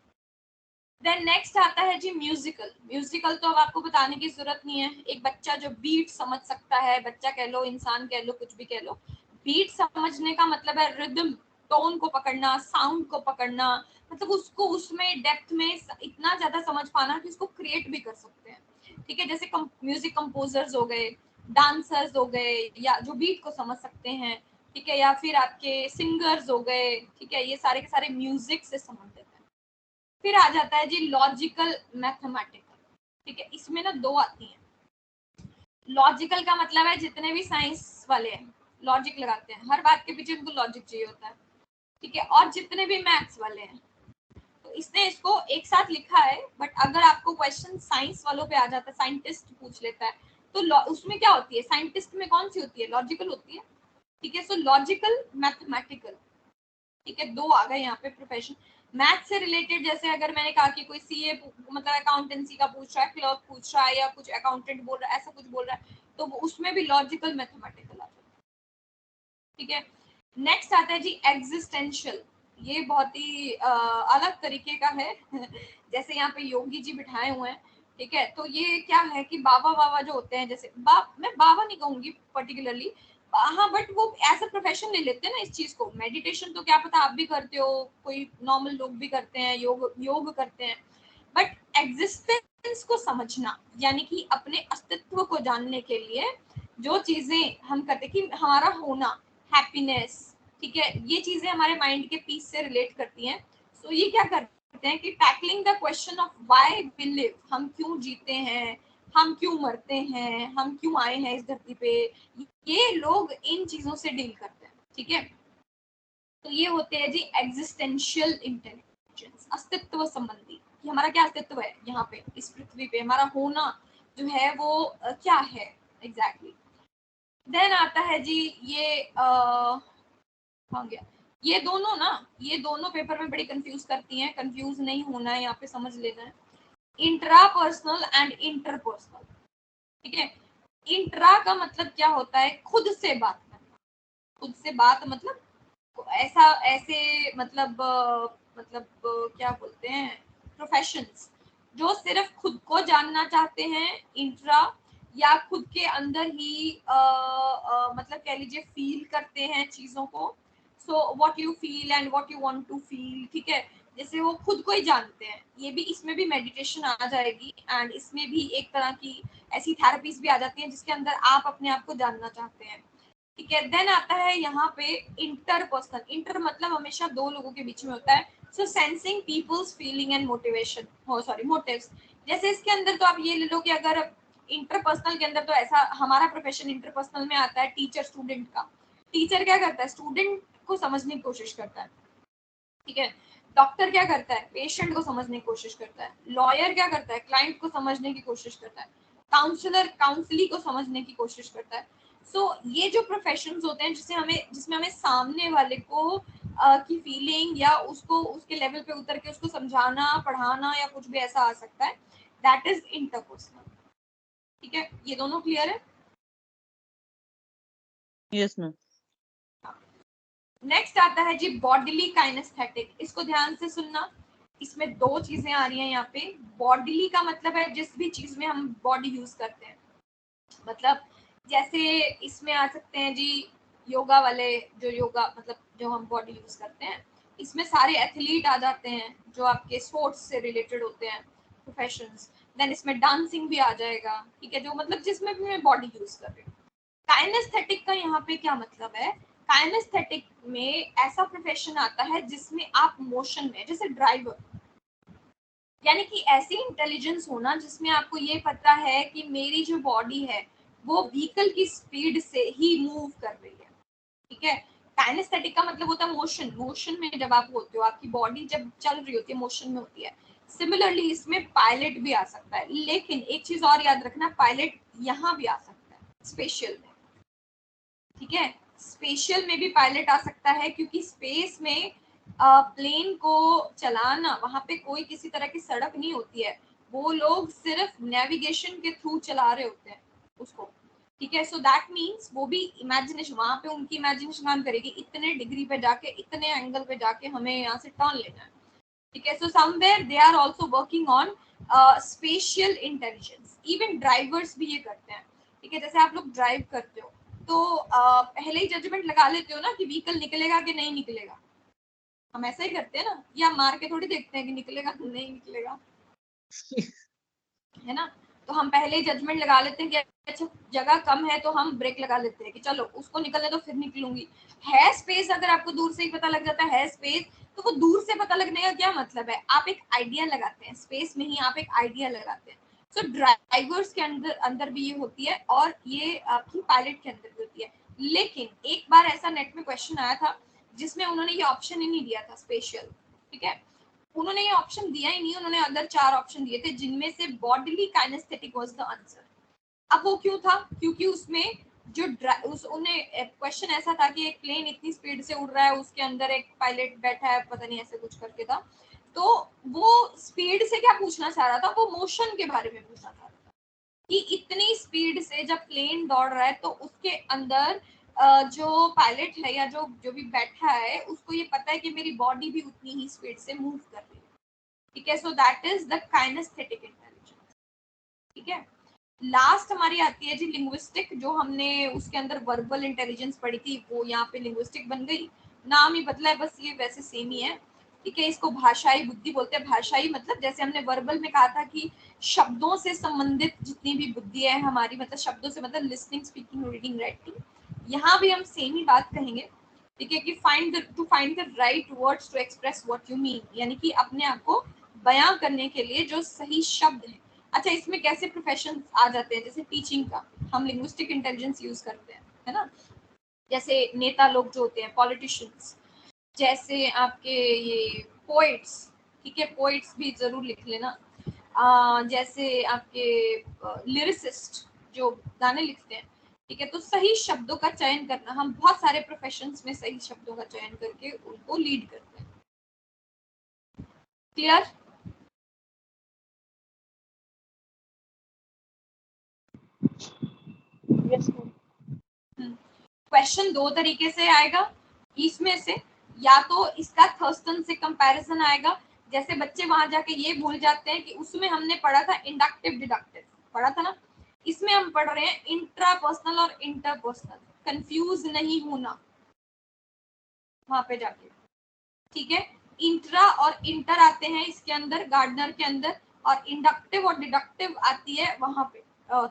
Speaker 1: देन नेक्स्ट आता है जी म्यूजिकल। म्यूजिकल तो अब आपको बताने की जरूरत नहीं है, एक बच्चा जो बीट समझ सकता है, बच्चा कह लो, इंसान कह लो, कुछ भी कह लो, बीट समझने का मतलब है रिदम, टोन को पकड़ना, साउंड को पकड़ना, मतलब उसको उसमें डेप्थ में इतना ज्यादा समझ पाना कि उसको क्रिएट भी कर सकते हैं, ठीक है, जैसे म्यूजिक कंपोजर्स हो गए, डांसर्स हो गए, या जो बीट को समझ सकते हैं, ठीक है, या फिर आपके सिंगर्स हो गए, ठीक है, ये सारे के सारे म्यूजिक से संबंधित है। फिर आ जाता है जी लॉजिकल मैथमेटिकल, ठीक है, इसमें ना दो आती हैं। लॉजिकल का मतलब है जितने भी साइंस वाले हैं लॉजिक लगाते हैं, हर बात के पीछे उनको लॉजिक चाहिए होता है, ठीक है, और जितने भी मैथ्स वाले हैं, तो इसने इसको एक साथ लिखा है, बट अगर आपको क्वेश्चन साइंस वालों पे आ जाता है, साइंटिस्ट पूछ लेता है, तो उसमें क्या होती है, साइंटिस्ट में कौन सी होती है, लॉजिकल होती है, ठीक है, सो लॉजिकल मैथमेटिकल, ठीक है, दो आ गए यहाँ पे प्रोफेशन। मैथ से रिलेटेड जैसे अगर मैंने कहा कि कोई सीए मतलब अकाउंटेंसी का पूछ रहा है, क्लर्क पूछ रहा है, या कुछ अकाउंटेंट बोल रहा है, ऐसा कुछ बोल रहा है, तो उसमें भी लॉजिकल मैथमेटिकल आता है, ठीक है। नेक्स्ट आता है जी एग्जिस्टेंशियल। ये बहुत ही अलग तरीके का है जैसे यहाँ पे योगी जी बिठाए हुए हैं, ठीक है, तो ये क्या है कि बाबा बाबा जो होते हैं, जैसे मैं बाबा नहीं कहूंगी पर्टिकुलरली, हाँ, बट वो एज अ प्रोफेशन ले लेते हैं ना इस चीज को। मेडिटेशन तो क्या पता आप भी करते हो, कोई नॉर्मल लोग भी करते हैं, योग करते हैं, बट एग्जिस्टेंस को समझना यानी कि अपने अस्तित्व को जानने के लिए जो चीजें हम करते कि हमारा होना, हैप्पीनेस, ठीक है, ये चीजें हमारे माइंड के पीस से रिलेट करती हैं। सो ये क्या करते हैं कि tackling the question of why we live, हम क्यों जीते हैं, हम क्यों मरते हैं, हम क्यों आए हैं इस धरती पे, ये लोग इन चीजों से डील करते हैं, ठीक है। तो ये होते हैं जी एग्जिस्टेंशियल इंटेलिजेंस, अस्तित्व संबंधी, कि हमारा क्या अस्तित्व है यहाँ पे इस पृथ्वी पे, हमारा होना जो है वो क्या है एग्जैक्टली। देन आता है जी ये हाँ गया, ये दोनों ना, ये दोनों पेपर में बड़ी कंफ्यूज करती हैं, कंफ्यूज नहीं होना है, यहाँ पे समझ लेना है। इंट्रापर्सनल एंड इंटरपर्सनल, ठीक है। इंट्रा का मतलब क्या होता है, खुद से बात करना, खुद से बात मतलब ऐसा ऐसे मतलब क्या बोलते हैं, प्रोफेशंस जो सिर्फ खुद को जानना चाहते हैं, इंट्रा, या खुद के अंदर ही मतलब कह लीजिए फील करते हैं चीजों को, so what you feel and what you want to feel, ठीक है, जैसे वो खुद को ही जानते हैं। ये भी, इसमें भी मेडिटेशन आ जाएगी, एंड इसमें भी एक तरह की ऐसी थेरेपीज भी आ जाती हैं जिसके अंदर आप अपने आप को जानना चाहते हैं, ठीक है। देन आता है यहाँ पे इंटरपर्सनल। इंटर मतलब हमेशा दो लोगों के बीच में होता है, so sensing people's feeling and motivation, हो सॉरी मोटिव्स। जैसे इसके अंदर तो आप ये ले लो कि अगर इंटरपर्सनल के अंदर तो ऐसा हमारा प्रोफेशन इंटरपर्सनल में आता है टीचर स्टूडेंट का। टीचर क्या करता है, स्टूडेंट को समझने की कोशिश करता है, ठीक है। डॉक्टर क्या करता है, पेशेंट को समझने की कोशिश करता है। लॉयर क्या करता है, क्लाइंट को समझने की कोशिश करता है। काउंसलर काउंसली को समझने की कोशिश करता है। सो ये जो प्रोफेशंस होते हैं जिसमें हमें सामने वाले को की फीलिंग या उसको उसके लेवल पे उतर के उसको समझाना, पढ़ाना या कुछ भी ऐसा आ सकता है, दैट इज इंटरपर्सनल, ठीक है। ये दोनों क्लियर है?
Speaker 2: Yes ma'am.
Speaker 1: नेक्स्ट आता है जी बॉडीली काइनेस्थेटिक। इसको ध्यान से सुनना, इसमें दो चीजें आ रही हैं यहाँ पे। बॉडीली का मतलब है जिस भी चीज में हम बॉडी यूज करते हैं, मतलब जैसे इसमें आ सकते हैं जी योगा वाले, जो योगा मतलब जो हम बॉडी यूज करते हैं, इसमें सारे एथलीट आ जाते हैं जो आपके स्पोर्ट्स से रिलेटेड होते हैं प्रोफेशंस। देन इसमें डांसिंग भी आ जाएगा, ठीक है, जो मतलब जिसमें भी मैं बॉडी यूज कर रही हूँ। काइनेस्थेटिक का यहाँ पे क्या मतलब है? काइनेस्थेटिक में ऐसा प्रोफेशन आता है जिसमें आप मोशन में, जैसे ड्राइवर, यानी कि ऐसी इंटेलिजेंस होना जिसमें आपको ये पता है कि मेरी जो बॉडी है वो व्हीकल की स्पीड से ही मूव कर रही है, ठीक है। काइनेस्थेटिक का मतलब होता है मोशन, मोशन में जब आप होते हो, आपकी बॉडी जब चल रही होती है, मोशन में होती है। सिमिलरली इसमें पायलट भी आ सकता है, लेकिन एक चीज और याद रखना, पायलट यहाँ भी आ सकता है स्पेशल में, ठीक है। स्पेशल में भी पायलट आ सकता है, क्योंकि स्पेस में प्लेन को चलाना, वहां पे कोई किसी तरह की सड़क नहीं होती है, वो लोग सिर्फ नेविगेशन के थ्रू चला रहे होते हैं उसको, ठीक है। सो दैट मीन्स वो भी इमेजिनेशन, वहां पे उनकी इमेजिनेशन काम करेगी, इतने डिग्री पे जाके, इतने एंगल पे जाके हमें यहाँ से टर्न लेना है, ठीक है। So somewhere they are also working on spatial intelligence. Even drivers भी ये करते हैं, ठीक है। जैसे आप लोग ड्राइव करते हो तो पहले ही जजमेंट लगा लेते हो ना कि व्हीकल निकलेगा कि नहीं निकलेगा, हम ऐसा ही करते हैं ना, या मार के थोड़ी देखते हैं कि निकलेगा कि नहीं निकलेगा, है ना। तो हम पहले ही जजमेंट लगा लेते हैं कि अच्छा जगह कम है तो हम ब्रेक लगा लेते हैं कि चलो उसको निकलने तो फिर निकलूंगी। है स्पेस, अगर आपको दूर से ही पता लग जाता है स्पेस, तो वो दूर से पता लगने का क्या मतलब है, आप एक आइडिया लगाते हैं, स्पेस में ही आप एक आइडिया लगाते हैं। सो ड्राइवर्स के अंदर अंदर भी ये होती है, और ये आपकी पायलट के अंदर भी होती है। लेकिन एक बार ऐसा नेट में क्वेश्चन आया था जिसमें उन्होंने ये ऑप्शन ही नहीं दिया था स्पेशल, ठीक है। उन्होंने ये ऑप्शन दिया ही नहीं, उन्होंने अदर 4 ऑप्शन दिए थे जिनमें से bodily kinesthetic was the answer. अब वो क्यों था? क्योंकि उसमें जो उन्हें क्वेश्चन ऐसा था कि एक प्लेन इतनी स्पीड से उड़ रहा है, उसके अंदर एक पायलट बैठा है, पता नहीं ऐसे कुछ करके था। तो वो स्पीड से क्या पूछना चाह रहा था, वो मोशन के बारे में पूछना चाह रहा था कि इतनी स्पीड से जब प्लेन दौड़ रहा है तो उसके अंदर जो पायलट है या जो जो भी बैठा है उसको ये पता है कि मेरी बॉडी भी उतनी ही स्पीड से मूव कर रही है, ठीक है। So that is the kinesthetic intelligence, ठीक है। लास्ट हमारी आती है जी लिंग्विस्टिक, जो हमने उसके अंदर वर्बल इंटेलिजेंस पढ़ी थी, वो यहाँ पे लिंग्विस्टिक बन गई, नाम ही बदला है बस, ये वैसे सेम ही है, ठीक है। इसको भाषाई बुद्धि बोलते हैं। भाषाई मतलब जैसे हमने वर्बल में कहा था कि शब्दों से संबंधित जितनी भी बुद्धि है हमारी, मतलब शब्दों से मतलब लिसनिंग, स्पीकिंग, रीडिंग, राइटिंग, यहाँ भी हम सेम ही बात कहेंगे, ठीक है, कि find the right words to express what you mean, यानी कि अपने आप को बयां करने के लिए जो सही शब्द है। अच्छा, इसमें कैसे प्रोफेशन आ जाते हैं, जैसे टीचिंग का हम लिंग्विस्टिक इंटेलिजेंस यूज करते हैं, है ना। जैसे नेता लोग जो होते हैं, पॉलिटिशियंस, जैसे आपके ये पोइट्स, ठीक है, पोइट्स भी जरूर लिख लेना। जैसे आपके लिरिसिस्ट जो गाने लिखते हैं, ठीक है। तो सही शब्दों का चयन करना, हम बहुत सारे प्रोफेशंस में सही शब्दों का चयन करके उनको लीड करते हैं। क्लियर?
Speaker 2: यस।
Speaker 1: क्वेश्चन 2 तरीके से आएगा इसमें से, या तो इसका थर्स्टन से कंपैरिजन आएगा, जैसे बच्चे वहां जाके ये भूल जाते हैं कि उसमें हमने पढ़ा था इंडक्टिव डिडक्टिव, पढ़ा था ना, इसमें हम पढ़ रहे हैं इंट्रापर्सनल और इंटरपर्सनल, कंफ्यूज नहीं होना वहां पे जाके, ठीक है। इंट्रा और इंटर आते हैं इसके अंदर, गार्डनर के अंदर, और इंडक्टिव और डिडक्टिव आती है वहां पे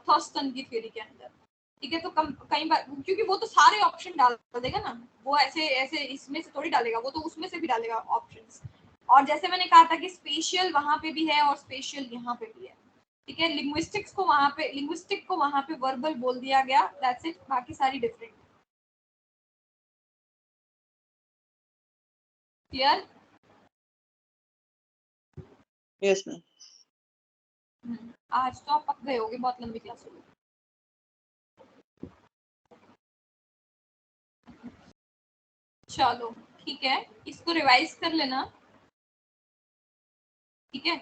Speaker 1: थॉर्स्टन की थ्योरी के अंदर, ठीक है। तो कई बार, क्योंकि वो तो सारे ऑप्शन डाल देगा ना, वो ऐसे ऐसे इसमें से थोड़ी डालेगा, वो तो उसमें से भी डालेगा ऑप्शंस। और जैसे मैंने कहा था कि स्पेशियल वहां पे भी है और स्पेशियल यहाँ पे भी है, ठीक है। लिंग्विस्टिक को वहां पे वर्बल बोल दिया गया, दैट्स इट, बाकी सारी डिफरेंट। क्लियर?
Speaker 2: Yes ma'am.
Speaker 1: आज तो आप पक गए होगे, बहुत लंबी क्लास होगी। चलो ठीक है, इसको रिवाइज कर लेना, ठीक है।